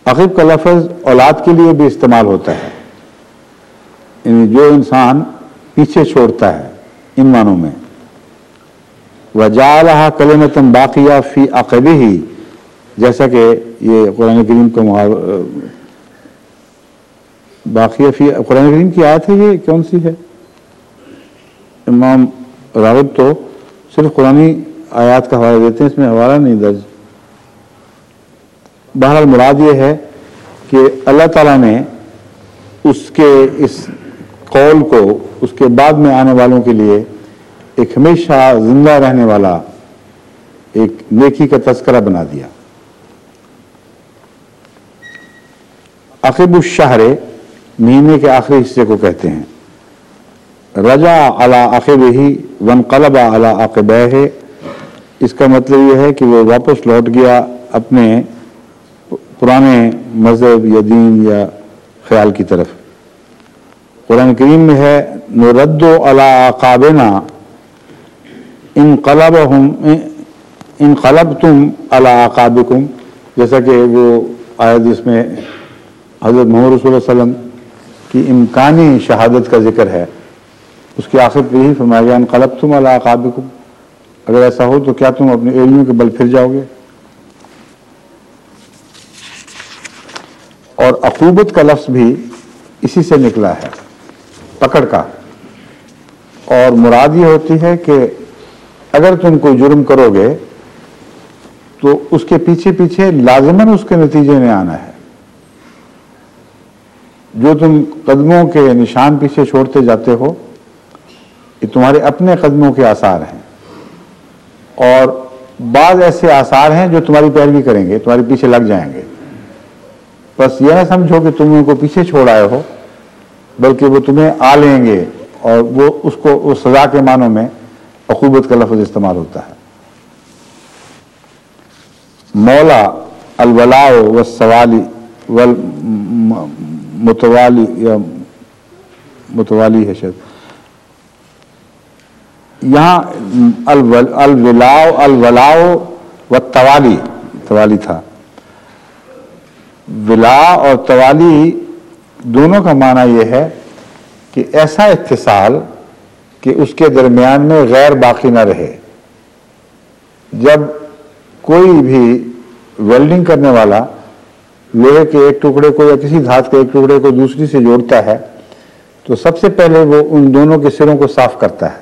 عقب کا لفظ اولاد کے لیے بھی استعمال ہوتا ہے، یعنی جو انسان پیچھے چھوڑتا ہے، ان معنوں میں. وَجَعَلَهَا كَلِمَةً بَاقِيَةً فِي عَقِبِهِ، جیسا کہ یہ قرآن کریم کا باقیہ فی قرآن کریم کی آیت ہے. یہ کون سی ہے؟ امام راغب تو صرف قرآنی آیات کا حوالہ دیتے ہیں، اس میں حوالہ نہیں درج. بہرحال مراد یہ ہے کہ اللہ تعالیٰ نے اس کے اس قول کو اس کے بعد میں آنے والوں کے لیے ایک ہمیشہ زندہ رہنے والا ایک نیکی کا تذکرہ بنا دیا. عقب الشہر، مہینے کے آخری حصے کو کہتے ہیں. رجع علی عقبہ وانقلب علی عقبیہ، اس کا مطلب یہ ہے کہ وہ واپس لوٹ گیا اپنے پرانے مذہب یا دین یا خیال کی طرف. قرآن کریم میں ہے نرد علی اعقابنا انقلبتم علی اعقابکم، جیسا کہ وہ آیت جس میں حضرت محمد رسول اللہ علیہ وسلم کی امکانی شہادت کا ذکر ہے، اس کے آخر پہ ہی فرمایا گیا انقلبتم علی اعقابکم، اگر ایسا ہو تو کیا تم اپنی ایڑیوں کے بل پھر جاؤ گے. اور عقوبت کا لفظ بھی اسی سے نکلا ہے، پکڑ کا. اور مراد یہ ہوتی ہے کہ اگر تم کوئی جرم کرو گے تو اس کے پیچھے پیچھے لازماً اس کے نتیجے میں آنا ہے. جو تم قدموں کے نشان پیچھے چھوڑتے جاتے ہو، یہ تمہارے اپنے قدموں کے آثار ہیں، اور بعض ایسے آثار ہیں جو تمہاری پیروی کریں گے، تمہارے پیچھے لگ جائیں گے. بس یہ نہ سمجھو کہ تم ان کو پیچھے چھوڑ آئے ہو، بلکہ وہ تمہیں آ لیں گے، اور وہ اس کو اس سزا کے معنوں میں عقوبت کا لفظ استعمال ہوتا ہے. مولا الولاء والسوالی والمتوالی، یا متوالی ہے شاید یہاں. الولاء والتوالی، توالی تھا. ولا اور توالی دونوں کا معنی یہ ہے کہ ایسا اتصال کہ اس کے درمیان میں غیر باقی نہ رہے. جب کوئی بھی ویلڈنگ کرنے والا لوہے کے ایک ٹکڑے کو یا کسی دھات کے ایک ٹکڑے کو دوسری سے جوڑتا ہے تو سب سے پہلے وہ ان دونوں کے سروں کو صاف کرتا ہے.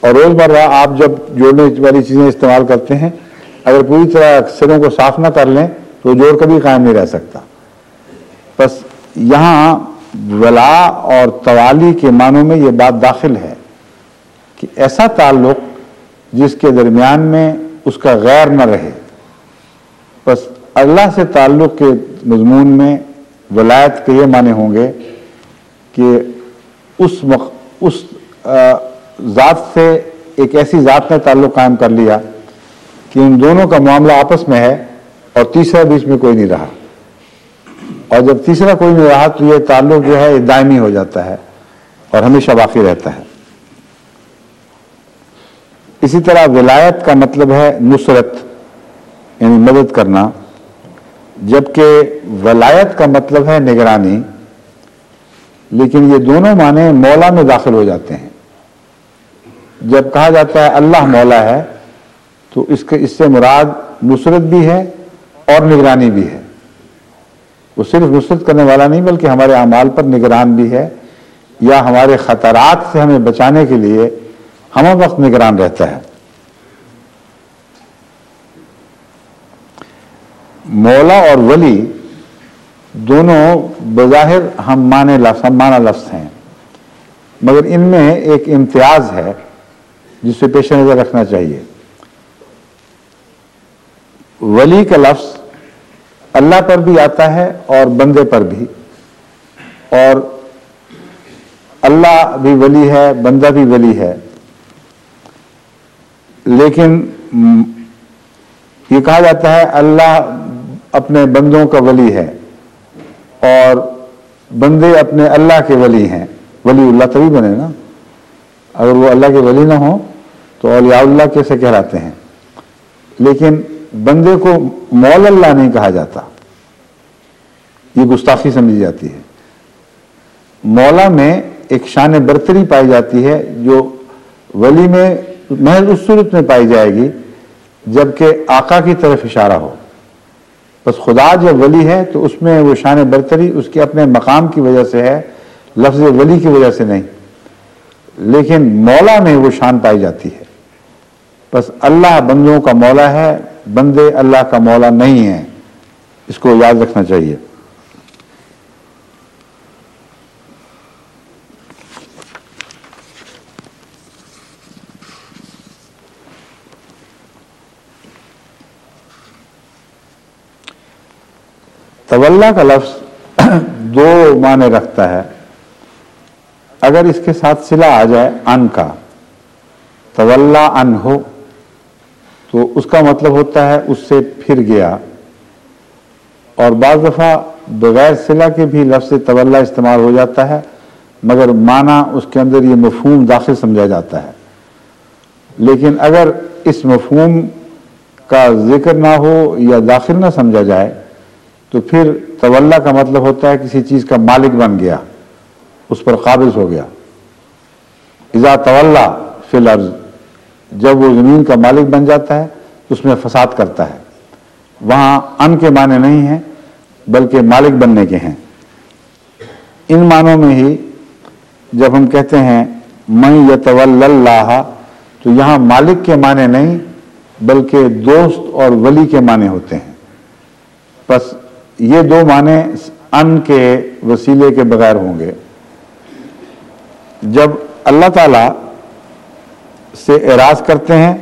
اور روزمرہ آپ جب جوڑنے والی چیزیں استعمال کرتے ہیں، اگر پوری طرح سروں کو صاف نہ کر لیں تو جوڑ کبھی قائم نہیں رہ سکتا. بس یہاں ولا اور توالی کے معنوں میں یہ بات داخل ہے کہ ایسا تعلق جس کے درمیان میں اس کا غیر نہ رہے. بس اللہ سے تعلق کے مضمون میں ولایت کے یہ معنی ہوں گے کہ اس ذات سے ایک ایسی ذات نے تعلق قائم کر لیا کہ ان دونوں کا معاملہ آپس میں ہے اور تیسرا بیچ میں کوئی نہیں رہا. اور جب تیسرا کوئی نہیں رہا تو یہ تعلق جو ہے یہ دائمی ہو جاتا ہے اور ہمیشہ باقی رہتا ہے. اسی طرح ولایت کا مطلب ہے نصرت، یعنی مدد کرنا، جبکہ ولایت کا مطلب ہے نگرانی. لیکن یہ دونوں معنی مولا میں داخل ہو جاتے ہیں. جب کہا جاتا ہے اللہ مولا ہے تو اس سے مراد نصرت بھی ہے اور نگرانی بھی ہے. وہ صرف نصرت کرنے والا نہیں بلکہ ہمارے اعمال پر نگران بھی ہے، یا ہمارے خطرات سے ہمیں بچانے کے لیے ہم وقت نگران رہتا ہے. مولا اور ولی دونوں بظاہر ہم معنی لفظ ہیں، مگر ان میں ایک امتیاز ہے جسے پیش نظر رکھنا چاہیے. ولی کا لفظ اللہ پر بھی آتا ہے اور بندے پر بھی، اور اللہ بھی ولی ہے، بندہ بھی ولی ہے. لیکن یہ کہا جاتا ہے اللہ اپنے بندوں کا ولی ہے، اور بندے اپنے اللہ کے ولی ہیں. ولی اللہ تبھی بنے نا، اگر وہ اللہ کے ولی نہ ہوں تو اولیاء اللہ کیسے کہلاتے ہیں. لیکن بندے کو مولا اللہ نہیں کہا جاتا، یہ گستاخی سمجھی جاتی ہے. مولا میں ایک شان برتری پائی جاتی ہے جو ولی میں محض اس صورت میں پائی جائے گی جبکہ آقا کی طرف اشارہ ہو. بس خدا جب ولی ہے تو اس میں وہ شان برتری اس کے اپنے مقام کی وجہ سے ہے، لفظ ولی کی وجہ سے نہیں. لیکن مولا میں وہ شان پائی جاتی ہے. بس اللہ بندوں کا مولا ہے، بندے اللہ کا مولا نہیں ہیں، اس کو یاد رکھنا چاہیے. تولا کا لفظ دو معنی رکھتا ہے. اگر اس کے ساتھ صلہ آ جائے ان کا، تولا ان ہو، تو اس کا مطلب ہوتا ہے اس سے پھر گیا. اور بعض دفعہ بغیر صلہ کے بھی لفظ تولا استعمال ہو جاتا ہے، مگر معنی اس کے اندر یہ مفہوم داخل سمجھا جاتا ہے. لیکن اگر اس مفہوم کا ذکر نہ ہو یا داخل نہ سمجھا جائے تو پھر تولا کا مطلب ہوتا ہے کسی چیز کا مالک بن گیا، اس پر قابض ہو گیا. اذا تولا فی الارض، جب وہ زمین کا مالک بن جاتا ہے تو اس میں فساد کرتا ہے. وہاں ان کے معنی نہیں ہیں بلکہ مالک بننے کے ہیں. ان معنوں میں ہی جب ہم کہتے ہیں من یتول اللہ، تو یہاں مالک کے معنی نہیں بلکہ دوست اور ولی کے معنی ہوتے ہیں. بس یہ دو معنی ان کے وسیلے کے بغیر ہوں گے. جب اللہ تعالیٰ سے اعراض کرتے ہیں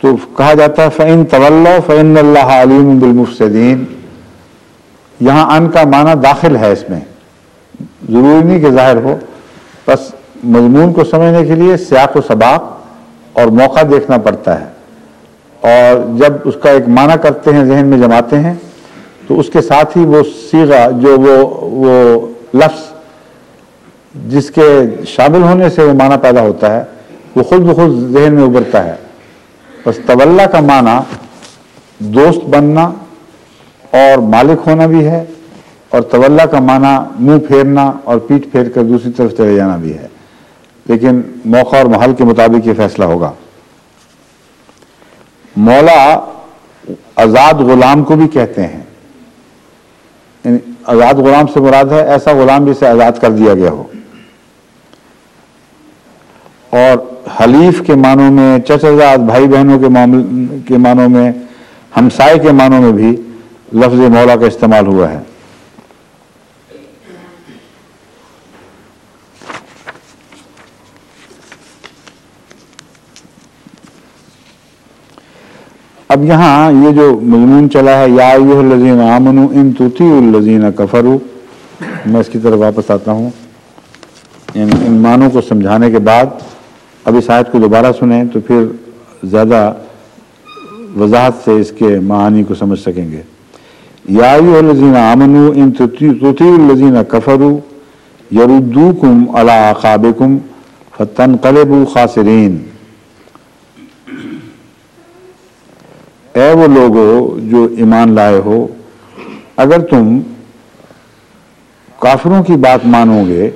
تو کہا جاتا ہے فَإِن تَوَلَّوْا فَإِنَّ اللَّهَ عَلِيمٌ بِالْمُفْسِدِينَ. یہاں ان کا معنی داخل ہے، اس میں ضروری نہیں کہ ظاہر ہو. بس مضمون کو سمجھنے کے لیے سیاق و سباق اور موقع دیکھنا پڑتا ہے، اور جب اس کا ایک معنی کرتے ہیں، ذہن میں جماتے ہیں، تو اس کے ساتھ ہی وہ صیغہ جو وہ لفظ جس کے شامل ہونے سے وہ معنی پیدا ہوتا ہے وہ خود بخود ذہن میں ابھرتا ہے. بس تولا کا معنی دوست بننا اور مالک ہونا بھی ہے، اور تولا کا معنی منہ پھیرنا اور پیٹھ پھیر کر دوسری طرف چلے جانا بھی ہے. لیکن موقع اور محل کے مطابق یہ فیصلہ ہوگا. مولا آزاد غلام کو بھی کہتے ہیں. یعنی آزاد غلام سے مراد ہے ایسا غلام جسے آزاد کر دیا گیا ہو. اور حلیف کے معنوں میں، چچا بھائی بہنوں کے معنوں میں، ہمسائے کے معنوں میں بھی لفظ مولا کا استعمال ہوا ہے. اب یہاں یہ جو مضمون چلا ہے یا ایھا الذین آمنوا ان تطیعوا الذین کفروا، میں اس کی طرف واپس آتا ہوں. یعنی ان معنوں کو سمجھانے کے بعد اب اس آیت کو دوبارہ سنیں تو پھر زیادہ وضاحت سے اس کے معانی کو سمجھ سکیں گے. یا ایھا الذین آمنوا ان تطیعوا الذین کفروا یردوکم علی اعقابکم فتنقلبوا خاسرین. اے وہ لوگو جو ایمان لائے ہو، اگر تم کافروں کی بات مانو گے،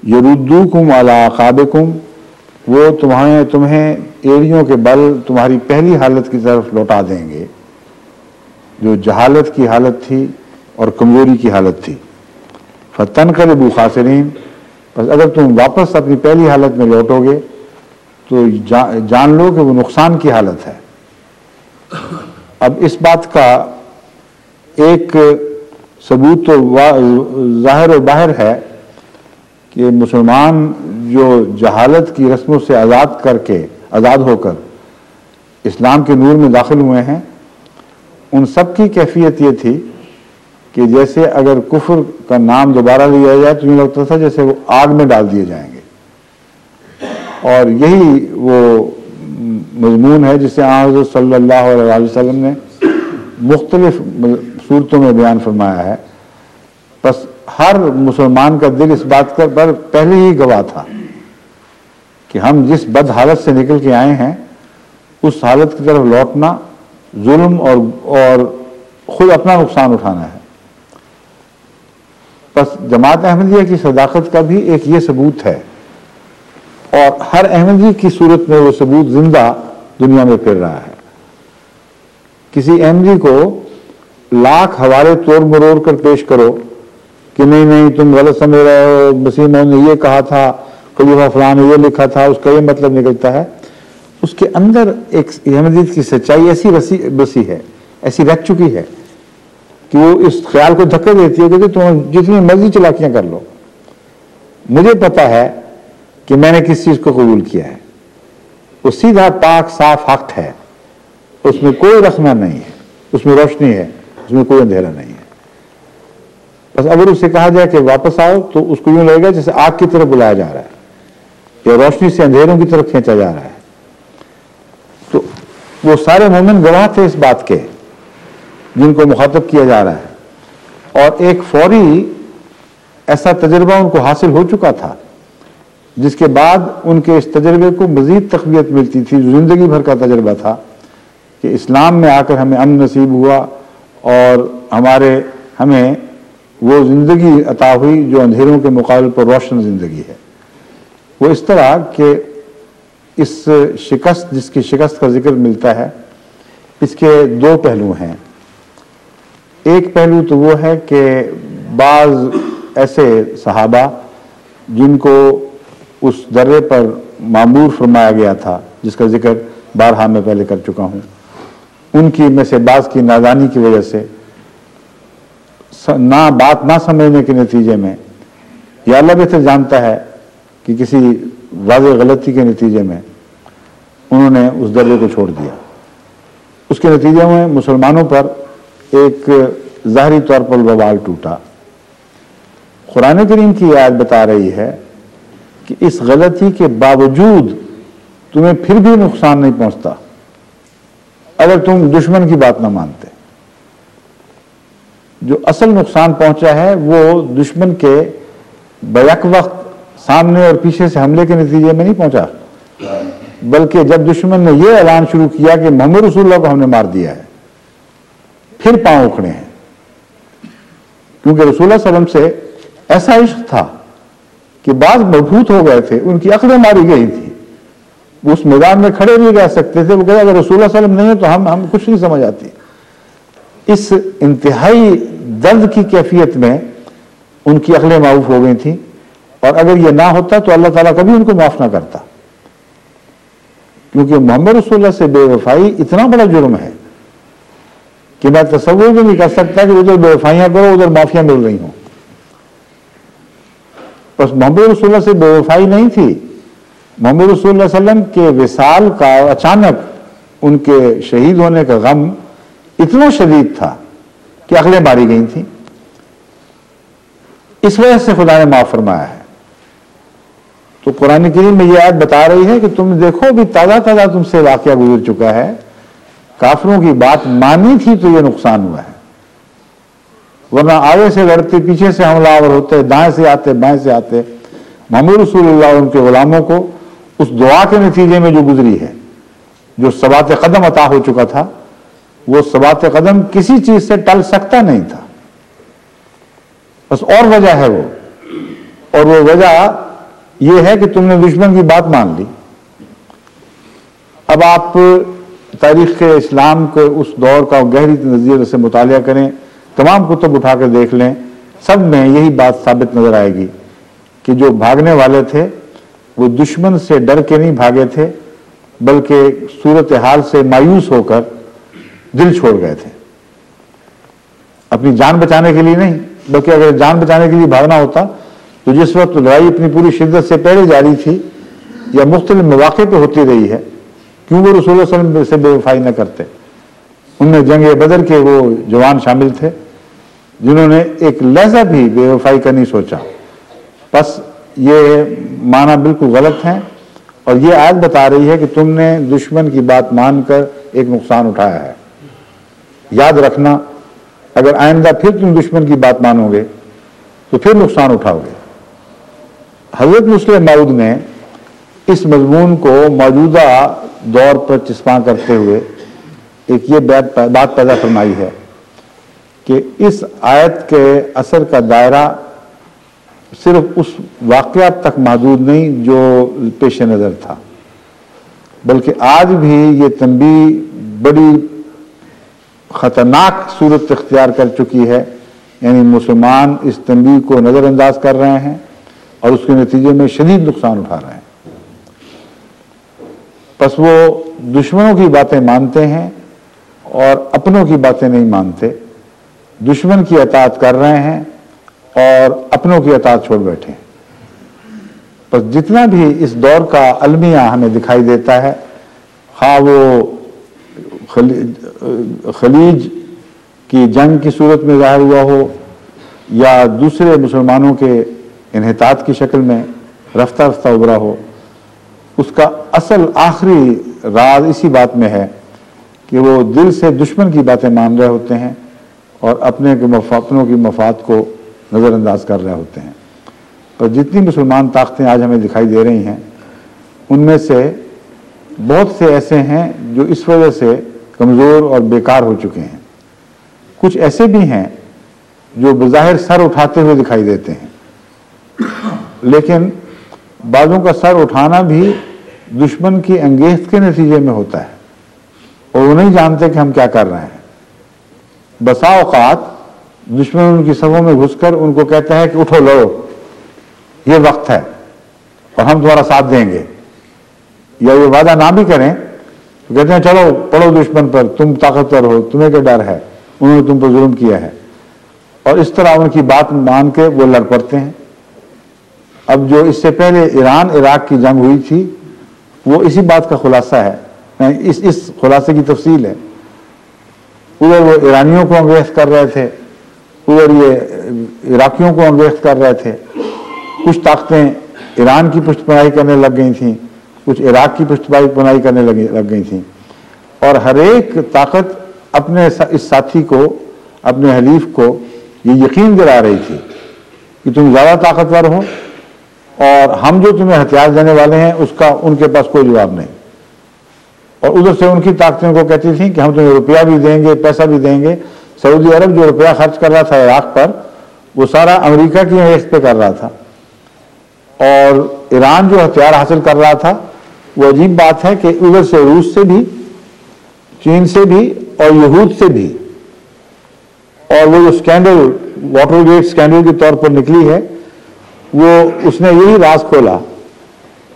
یردوکم علی اعقابکم، وہ تمہیں ایڑیوں کے بل تمہاری پہلی حالت کی طرف لوٹا دیں گے جو جہالت کی حالت تھی اور کمزوری کی حالت تھی. فتنقلبوا خاسرین، بس اگر تم واپس اپنی پہلی حالت میں لوٹو گے تو جان لو کہ وہ نقصان کی حالت ہے. اب اس بات کا ایک ثبوت تو ظاہر و باہر ہے کہ مسلمان جو جہالت کی رسموں سے آزاد ہو کر اسلام کے نور میں داخل ہوئے ہیں، ان سب کی کیفیت یہ تھی کہ جیسے اگر کفر کا نام دوبارہ لیا جائے تو یہ لگتا تھا جیسے وہ آگ میں ڈال دیے جائیں گے. اور یہی وہ مضمون ہے جسے حضرت صلی اللہ علیہ وسلم نے مختلف صورتوں میں بیان فرمایا ہے بس ہر مسلمان کا دل اس بات پر پہلے ہی گواہ تھا کہ ہم جس بد حالت سے نکل کے آئے ہیں اس حالت کی طرف لوٹنا ظلم اور خود اپنا نقصان اٹھانا ہے. بس جماعت احمدیہ کی صداقت کا بھی ایک یہ ثبوت ہے، اور ہر احمدی کی صورت میں وہ ثبوت زندہ دنیا میں پھر رہا ہے. کسی احمدی کو لاکھ حوالے توڑ مروڑ کر پیش کرو کہ نہیں تم غلط سمجھ رہے ہو، مسیح موعود نے یہ کہا تھا، خلیفہ فلاں نے یہ لکھا تھا، اس کا یہ مطلب نکلتا ہے. اس کے اندر ایک احمدیت کی سچائی ایسی بسی ہے، ایسی رہ چکی ہے کہ وہ اس خیال کو دھکا دیتی ہے کہ تم جتنی مرضی چلاکیاں کر لو، مجھے پتا ہے کہ میں نے کس چیز کو قبول کیا ہے. وہ سیدھا پاک صاف حق ہے، اس میں کوئی رخنہ نہیں ہے، اس میں روشنی ہے، اس میں کوئی اندھیرا نہیں ہے. بس اگر اسے کہا جائے کہ واپس آؤ تو اس کو یوں لگے گا جیسے آگ کی طرف بلایا جا رہا ہے یا روشنی سے اندھیروں کی طرف کھینچا جا رہا ہے. تو وہ سارے مومن گواہ تھے اس بات کے جن کو مخاطب کیا جا رہا ہے، اور ایک فوری ایسا تجربہ ان کو حاصل ہو چکا تھا جس کے بعد ان کے اس تجربے کو مزید تقویت ملتی تھی، جو زندگی بھر کا تجربہ تھا کہ اسلام میں آ کر ہمیں امن نصیب ہوا اور ہمیں وہ زندگی عطا ہوئی جو اندھیروں کے مقابل پر روشن زندگی ہے. وہ اس طرح کہ اس شکست، جس کی شکست کا ذکر ملتا ہے، اس کے دو پہلو ہیں. ایک پہلو تو وہ ہے کہ بعض ایسے صحابہ جن کو اس درے پر معمور فرمایا گیا تھا، جس کا ذکر بارہا میں پہلے کر چکا ہوں، ان کی میں سے بعض کی نادانی کی وجہ سے، بات نہ سمجھنے کے نتیجے میں، یا اللہ بہتر جانتا ہے کہ کسی واضح غلطی کے نتیجے میں انہوں نے اس درے کو چھوڑ دیا. اس کے نتیجے میں مسلمانوں پر ایک ظاہری طور پر وبال ٹوٹا. قرآن کریم کی آیت بتا رہی ہے کہ اس غلطی کے باوجود تمہیں پھر بھی نقصان نہیں پہنچتا اگر تم دشمن کی بات نہ مانتے. جو اصل نقصان پہنچا ہے وہ دشمن کے بیک وقت سامنے اور پیچھے سے حملے کے نتیجے میں نہیں پہنچا، بلکہ جب دشمن نے یہ اعلان شروع کیا کہ محمد رسول اللہ کو ہم نے مار دیا ہے، پھر پاؤں اکھڑے ہیں. کیونکہ رسول اللہ صلی اللہ علیہ وسلم سے ایسا عشق تھا کہ بعض مبہوت ہو گئے تھے، ان کی عقلیں ماری گئی تھی، وہ اس میدان میں کھڑے نہیں رہ سکتے تھے. وہ کہتے اگر رسول اللہ صلی اللہ علیہ وسلم نہیں ہے تو ہم کچھ نہیں سمجھ آتی. اس انتہائی درد کی کیفیت میں ان کی عقلیں معاف ہو گئی تھیں، اور اگر یہ نہ ہوتا تو اللہ تعالیٰ کبھی ان کو معاف نہ کرتا. کیونکہ محمد رسول اللہ سے بے وفائی اتنا بڑا جرم ہے کہ میں تصور بھی نہیں کر سکتا کہ ادھر بے وفائیاں کرو ادھر معافیاں مل رہی ہوں. بس محمد رسول اللہ سے بے وفائی نہیں تھی، محمد رسول اللہ صلی اللہ علیہ وسلم کے وصال کا اچانک ان کے شہید ہونے کا غم اتنا شدید تھا کہ عقلیں ماری گئی تھیں. اس وجہ سے خدا نے معاف فرمایا ہے. تو قرآن کریم میں یہ آیت بتا رہی ہے کہ تم دیکھو بھی تازہ تم سے واقعہ گزر چکا ہے، کافروں کی بات مانی تھی تو یہ نقصان ہوا ہے، ورنہ آگے سے لڑتے، پیچھے سے حملہ آور ہوتے، دائیں سے آتے بائیں سے آتے. محمد رسول اللہ ان کے غلاموں کو اس دعا کے نتیجے میں جو گزری ہے، جو ثبات قدم عطا ہو چکا تھا، وہ ثبات قدم کسی چیز سے ٹل سکتا نہیں تھا. بس اور وجہ ہے وہ، اور وہ وجہ یہ ہے کہ تم نے دشمن کی بات مان لی. اب آپ تاریخ اسلام کے اس دور کا گہری نظریے سے مطالعہ کریں، تمام کتب اٹھا کر دیکھ لیں، سب میں یہی بات ثابت نظر آئے گی کہ جو بھاگنے والے تھے وہ دشمن سے ڈر کے نہیں بھاگے تھے، بلکہ صورتحال سے مایوس ہو کر دل چھوڑ گئے تھے. اپنی جان بچانے کے لیے نہیں، بلکہ اگر جان بچانے کے لیے بھاگنا ہوتا تو جس وقت لڑائی اپنی پوری شدت سے پہلے جاری تھی یا مختلف مواقع پہ ہوتی رہی ہے، کیوں وہ رسول اللہ صلی اللہ علیہ وسلم سے بے وفائی نہ کرتے. ان میں جنگ بدر کے وہ جوان شامل تھے جنہوں نے ایک لحظہ بھی بے وفائی کا نہیں سوچا. بس یہ معنی بالکل غلط ہے، اور یہ آیت بتا رہی ہے کہ تم نے دشمن کی بات مان کر ایک نقصان اٹھایا ہے. یاد رکھنا، اگر آئندہ پھر تم دشمن کی بات مانو گے تو پھر نقصان اٹھاؤ گے۔ حضرت مسلم موعود نے اس مضمون کو موجودہ دور پر چسپاں کرتے ہوئے ایک یہ بات پیدا فرمائی ہے کہ اس آیت کے اثر کا دائرہ صرف اس واقعات تک محدود نہیں جو پیش نظر تھا، بلکہ آج بھی یہ تنبیہ بڑی خطرناک صورت اختیار کر چکی ہے، یعنی مسلمان اس تنبیہ کو نظر انداز کر رہے ہیں اور اس کے نتیجے میں شدید نقصان اٹھا رہے ہیں۔ پس وہ دشمنوں کی باتیں مانتے ہیں اور اپنوں کی باتیں نہیں مانتے، دشمن کی اطاعت کر رہے ہیں اور اپنوں کی اطاعت چھوڑ بیٹھے ہیں۔ پس جتنا بھی اس دور کا المیہ ہمیں دکھائی دیتا ہے، خواہ وہ خلیج کی جنگ کی صورت میں ظاہر ہوا ہو یا دوسرے مسلمانوں کے انحطاط کی شکل میں رفتہ رفتہ ابھرا ہو، اس کا اصل آخری راز اسی بات میں ہے کہ وہ دل سے دشمن کی باتیں مان رہے ہوتے ہیں اور اپنوں کی مفاد کو نظر انداز کر رہے ہوتے ہیں۔ پر جتنی مسلمان طاقتیں آج ہمیں دکھائی دے رہی ہیں، ان میں سے بہت سے ایسے ہیں جو اس وجہ سے کمزور اور بیکار ہو چکے ہیں، کچھ ایسے بھی ہیں جو بظاہر سر اٹھاتے ہوئے دکھائی دیتے ہیں، لیکن بعضوں کا سر اٹھانا بھی دشمن کی انگیخت کے نتیجے میں ہوتا ہے اور وہ نہیں جانتے کہ ہم کیا کر رہے ہیں۔ بسا اوقات دشمن ان کی صفوں میں گھس کر ان کو کہتا ہے کہ اٹھو لڑو، یہ وقت ہے اور ہم تمہارا ساتھ دیں گے، یا یہ وعدہ نہ بھی کریں تو کہتے ہیں چلو پڑو دشمن پر، تم طاقتور ہو، تمہیں کیا ڈر ہے، انہوں نے تم پر ظلم کیا ہے، اور اس طرح ان کی بات مان کے وہ لڑ پڑتے ہیں۔ اب جو اس سے پہلے ایران عراق کی جنگ ہوئی تھی وہ اسی بات کا خلاصہ ہے، اس خلاصے کی تفصیل ہے۔ ادھر وہ ایرانیوں کو انگریز کر رہے تھے، ادھر یہ عراقیوں کو انگریز کر رہے تھے، کچھ طاقتیں ایران کی پشت پناہی کرنے لگ گئی تھیں، کچھ عراق کی پشت پناہی کرنے لگ گئی تھیں، اور ہر ایک طاقت اپنے اس ساتھی کو، اپنے حلیف کو یہ یقین دلا رہی تھی کہ تم زیادہ طاقتور ہو اور ہم جو تمہیں ہتھیار دینے والے ہیں اس کا ان کے پاس کوئی جواب نہیں، اور ادھر سے ان کی طاقتیں کو کہتی تھیں کہ ہم تمہیں روپیہ بھی دیں گے، پیسہ بھی دیں گے۔ سعودی عرب جو روپیہ خرچ کر رہا تھا عراق پر، وہ سارا امریکہ کی انگیخت پہ کر رہا تھا، اور ایران جو ہتھیار حاصل کر رہا تھا، وہ عجیب بات ہے کہ ادھر سے روس سے بھی، چین سے بھی اور یہود سے بھی، اور وہ جو اسکینڈل واٹر گیٹ اسکینڈل کے طور پر نکلی ہے، وہ اس نے یہی راز کھولا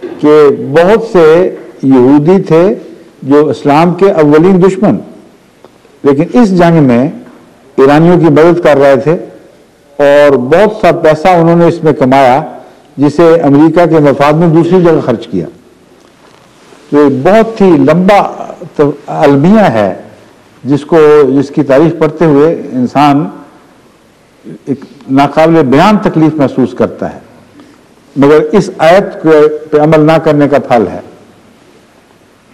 کہ بہت سے یہودی تھے جو اسلام کے اولین دشمن، لیکن اس جنگ میں ایرانیوں کی مدد کر رہے تھے اور بہت سا پیسہ انہوں نے اس میں کمایا جسے امریکہ کے مفاد میں دوسری جگہ خرچ کیا۔ تو یہ بہت ہی لمبا المیہ ہے جس کی تاریخ پڑھتے ہوئے انسان ایک ناقابل بیان تکلیف محسوس کرتا ہے، مگر اس آیت پہ عمل نہ کرنے کا پھل ہے۔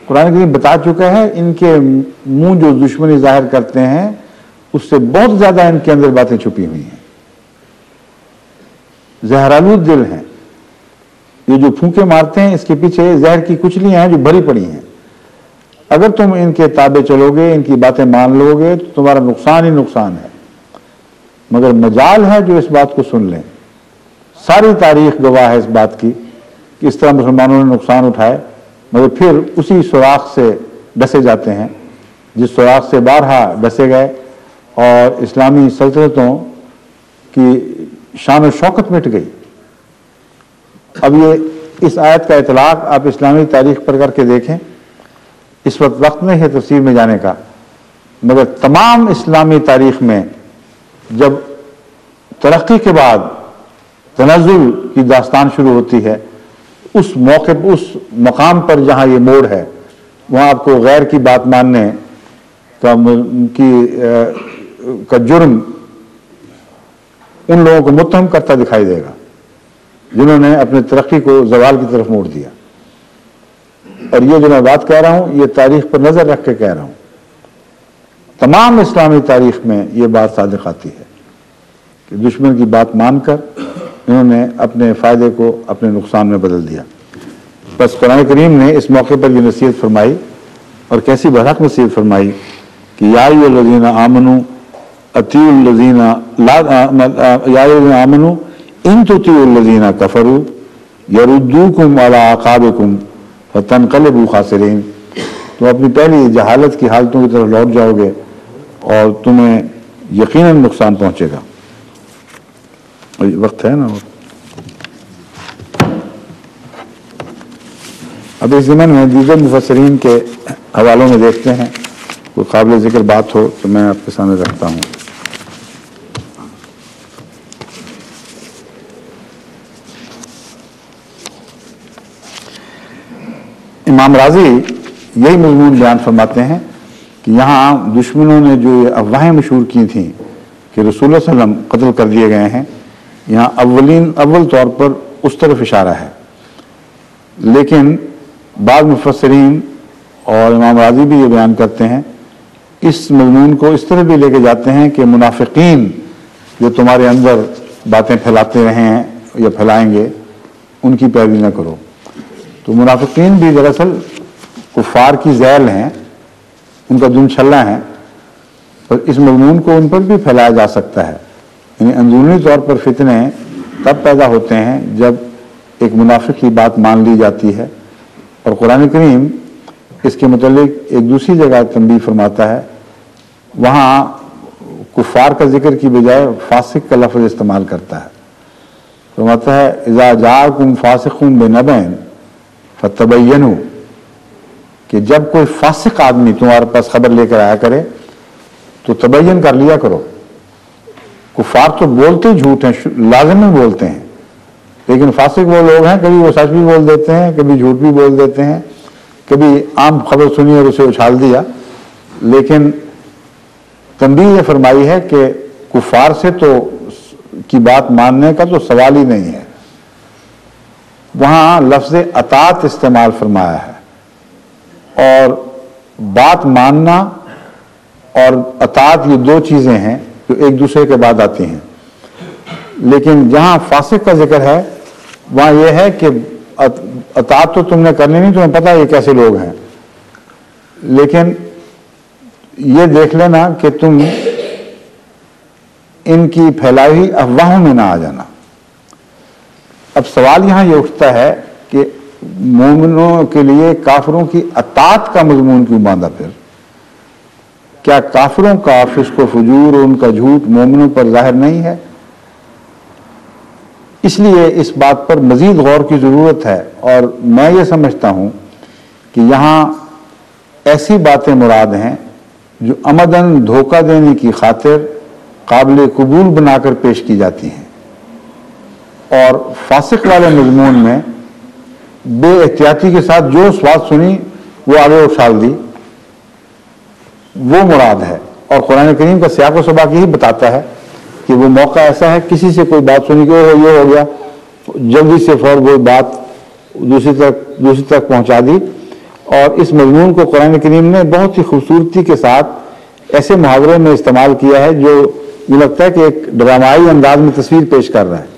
قرآن کریم بتا چکا ہے ان کے منہ جو دشمنی ظاہر کرتے ہیں اس سے بہت زیادہ ان کے اندر باتیں چھپی ہوئی ہیں، زہرآلود دل ہیں، یہ جو پھونکے مارتے ہیں اس کے پیچھے زہر کی کچلیاں ہیں جو بھری پڑی ہیں۔ اگر تم ان کے تابع چلو گے، ان کی باتیں مان لو گے تو تمہارا نقصان ہی نقصان ہے، مگر مجال ہے جو اس بات کو سن لیں۔ ساری تاریخ گواہ ہے اس بات کی کہ اس طرح مسلمانوں نے نقصان اٹھائے، مگر پھر اسی سوراخ سے ڈسے جاتے ہیں جس سوراخ سے بارہا ڈسے گئے، اور اسلامی سلطنتوں کی شان و شوکت مٹ گئی۔ اب یہ اس آیت کا اطلاق آپ اسلامی تاریخ پر کر کے دیکھیں، اس وقت نہیں ہے تفسیر میں جانے کا، مگر تمام اسلامی تاریخ میں جب ترقی کے بعد تنزل کی داستان شروع ہوتی ہے، اس موقع اس مقام پر جہاں یہ موڑ ہے، وہاں آپ کو غیر کی بات ماننے کا جرم ان لوگوں کو متہم کرتا دکھائی دے گا جنہوں نے اپنی ترقی کو زوال کی طرف موڑ دیا۔ اور یہ جو میں بات کہہ رہا ہوں یہ تاریخ پر نظر رکھ کے کہہ رہا ہوں، تمام اسلامی تاریخ میں یہ بات صادق آتی ہے کہ کہ دشمن کی بات مان کر انہوں نے اپنے فائدے کو اپنے نقصان میں بدل دیا۔ بس قرآن کریم نے اس موقع پر یہ نصیحت فرمائی، اور کیسی برحق نصیحت فرمائی کہ یا ایھا الذین آمنوا اطیعوا الذین یا ایھا الذین آمنوا ان تطیعوا الذین کفروا یردوکم علی اعقابکم فتنقلبوا خاسرین، تم اپنی پہلی جہالت کی حالتوں کی طرف لوٹ جاؤ گے اور تمہیں یقیناً نقصان پہنچے گا۔ وقت ہے نا، اب اس ضمن میں دیگر مفسرین کے حوالوں میں دیکھتے ہیں، کوئی قابل ذکر بات ہو تو میں آپ کے سامنے رکھتا ہوں۔ امام راضی یہی مضمون بیان فرماتے ہیں کہ یہاں دشمنوں نے جو یہ افواہیں مشہور کی تھیں کہ رسول اللہ صلی اللہ علیہ وسلم قتل کر دیے گئے ہیں، یہاں اول طور پر اس طرف اشارہ ہے، لیکن بعض مفسرین اور امام راضی بھی یہ بیان کرتے ہیں، اس مضمون کو اس طرح بھی لے کے جاتے ہیں کہ منافقین جو تمہارے اندر باتیں پھیلاتے رہے ہیں یا پھیلائیں گے، ان کی پیروی نہ کرو۔ تو منافقین بھی دراصل کفار کی ذیل ہیں، ان کا دم چھلا ہے، اور اس مضمون کو ان پر بھی پھیلایا جا سکتا ہے۔ یعنی اندرونی طور پر فتنے تب پیدا ہوتے ہیں جب ایک منافق کی بات مان لی جاتی ہے، اور قرآن کریم اس کے متعلق ایک دوسری جگہ تنبیہ فرماتا ہے، وہاں کفار کا ذکر کی بجائے فاسق کا لفظ استعمال کرتا ہے، فرماتا ہے اذا جاءکم فاسق بنبأ فتبینوا، کہ جب کوئی فاسق آدمی تمہارے پاس خبر لے کر آیا کرے تو تبین کر لیا کرو۔ کفار تو بولتے جھوٹ ہیں، لازمی بولتے ہیں، لیکن فاسق وہ لوگ ہیں کبھی وہ سچ بھی بول دیتے ہیں، کبھی جھوٹ بھی بول دیتے ہیں، کبھی عام خبر سنی اور اسے اچھال دیا۔ لیکن تنبیہ یہ فرمائی ہے کہ کفار سے تو کی بات ماننے کا تو سوال ہی نہیں ہے۔ وہاں لفظ اطاعت استعمال فرمایا ہے، اور بات ماننا اور اطاعت یہ دو چیزیں ہیں جو ایک دوسرے کے بعد آتی ہیں، لیکن جہاں فاسق کا ذکر ہے وہاں یہ ہے کہ اطاعت تو تم نے کرنی نہیں، تمہیں پتہ یہ کیسے لوگ ہیں، لیکن یہ دیکھ لینا کہ تم ان کی پھیلائی ہوئی افواہوں میں نہ آ جانا۔ اب سوال یہاں یہ اٹھتا ہے کہ مومنوں کے لیے کافروں کی اطاعت کا مضمون کیوں باندھا؟ پھر کیا کافروں کا فسق و فجور اور ان کا جھوٹ مومنوں پر ظاہر نہیں ہے؟ اس لیے اس بات پر مزید غور کی ضرورت ہے، اور میں یہ سمجھتا ہوں کہ یہاں ایسی باتیں مراد ہیں جو عمداً دھوکہ دینے کی خاطر قابل قبول بنا کر پیش کی جاتی ہیں، اور فاسق والے مضمون میں بے احتیاطی کے ساتھ جو بات سنی وہ آگے اچھال دی، وہ مراد ہے۔ اور قرآن کریم کا سیاق و سباق یہی بتاتا ہے کہ وہ موقع ایسا ہے، کسی سے کوئی بات سنی کہ یہ ہو گیا، جلدی سے فوراً وہ بات دوسری تک پہنچا دی۔ اور اس مضمون کو قرآن کریم نے بہت ہی خوبصورتی کے ساتھ ایسے محاورے میں استعمال کیا ہے جو یہ لگتا ہے کہ ایک ڈرامائی انداز میں تصویر پیش کر رہا ہے۔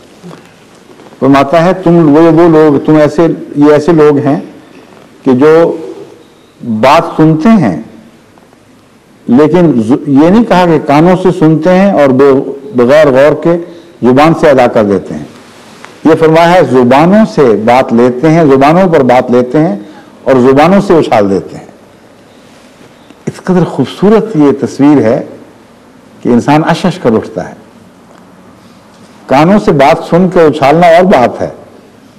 فرماتا ہے تم ایسے لوگ ہیں کہ جو بات سنتے ہیں، لیکن یہ نہیں کہا کہ کانوں سے سنتے ہیں اور بغیر غور کے زبان سے ادا کر دیتے ہیں، یہ فرمایا ہے زبانوں سے بات لیتے ہیں، زبانوں پر بات لیتے ہیں اور زبانوں سے اچھال دیتے ہیں۔ اس قدر خوبصورت یہ تصویر ہے کہ انسان اشش کر اٹھتا ہے۔ کانوں سے بات سن کے اچھالنا اور بات ہے،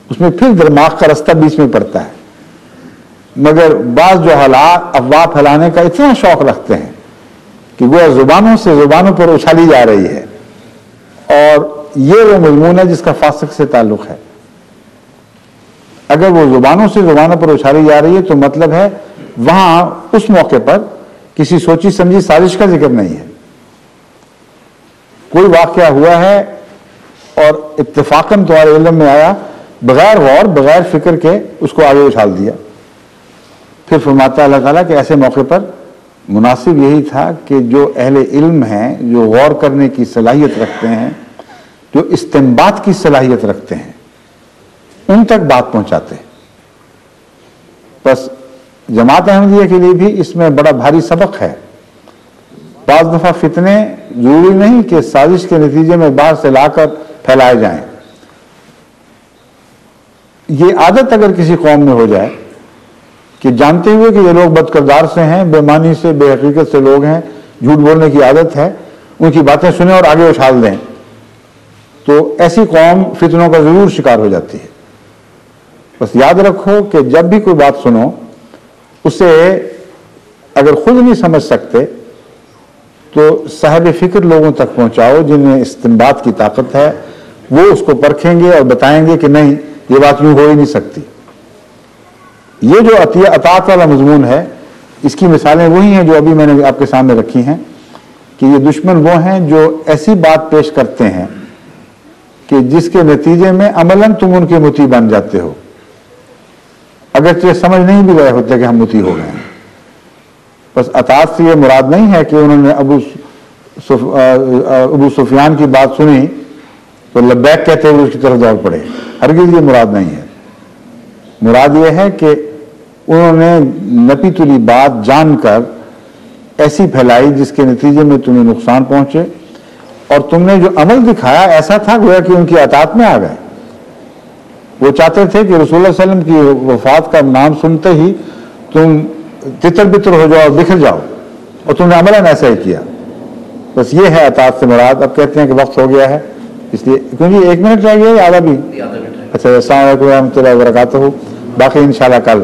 اس میں پھر دماغ کا رستہ بیچ میں پڑتا ہے، مگر بعض جو حالات افواہ پھیلانے کا اتنا شوق رکھتے ہیں کہ وہ زبانوں سے زبانوں پر اچھالی جا رہی ہے، اور یہ وہ مضمون ہے جس کا فاسق سے تعلق ہے۔ اگر وہ زبانوں سے زبانوں پر اچھالی جا رہی ہے تو مطلب ہے وہاں اس موقع پر کسی سوچی سمجھی سازش کا ذکر نہیں ہے، کوئی واقعہ ہوا ہے اور اتفاقاً تمہارے علم میں آیا، بغیر غور بغیر فکر کے اس کو آگے اچھال دیا۔ پھر فرماتا ہے اللہ تعالیٰ کہ ایسے موقع پر مناسب یہی تھا کہ جو اہل علم ہیں، جو غور کرنے کی صلاحیت رکھتے ہیں، جو استنباط کی صلاحیت رکھتے ہیں ان تک بات پہنچاتے ہیں۔ بس جماعت احمدیہ کے لیے بھی اس میں بڑا بھاری سبق ہے۔ بعض دفعہ فتنے ضروری نہیں کہ سازش کے نتیجے میں باہر سے لا کر پھیلائے جائیں۔ یہ عادت اگر کسی قوم میں ہو جائے کہ جانتے ہوئے کہ یہ لوگ بد کردار سے ہیں، بے معنی سے، بے حقیقت سے لوگ ہیں، جھوٹ بولنے کی عادت ہے، ان کی باتیں سنیں اور آگے اچھال دیں، تو ایسی قوم فتنوں کا ضرور شکار ہو جاتی ہے۔ بس یاد رکھو کہ جب بھی کوئی بات سنو اسے اگر خود نہیں سمجھ سکتے تو صاحب فکر لوگوں تک پہنچاؤ جنہیں استنباط کی طاقت ہے، وہ اس کو پرکھیں گے اور بتائیں گے کہ نہیں یہ بات یوں ہو ہی نہیں سکتی۔ یہ جو اطاعت والا مضمون ہے اس کی مثالیں وہی ہیں جو ابھی میں نے آپ کے سامنے رکھی ہیں کہ یہ دشمن وہ ہیں جو ایسی بات پیش کرتے ہیں کہ جس کے نتیجے میں عملاً تم ان کے مطیع بن جاتے ہو، اگرچہ سمجھ نہیں بھی رہے ہوتے کہ ہم مطیع ہو گئے ہیں۔ بس اطاعت سے یہ مراد نہیں ہے کہ انہوں نے ابو سفیان کی بات سنی تو لبیک کہتے ہوئے اس کی طرف دوڑ پڑے، ہرگز یہ مراد نہیں ہے۔ مراد یہ ہے کہ انہوں نے نپی تلی بات جان کر ایسی پھیلائی جس کے نتیجے میں تمہیں نقصان پہنچے، اور تم نے جو عمل دکھایا ایسا تھا گویا کہ ان کی اطاعت میں آ گئے۔ وہ چاہتے تھے کہ رسول اللہ صلی اللہ علیہ وسلم کی وفات کا نام سنتے ہی تم تتر بتر ہو جاؤ، بکھر جاؤ، اور تم نے عملاً ایسا ہی کیا۔ بس یہ ہے اطاعت سے مراد۔ اب کہتے ہیں کہ وقت ہو گیا ہے، اس لیے کیونکہ 1 منٹ رہ گیا، آدھا بھی۔ اچھا، السلام علیکم ورحمۃ اللہ وبرکاتہ، باقی انشاءاللہ کل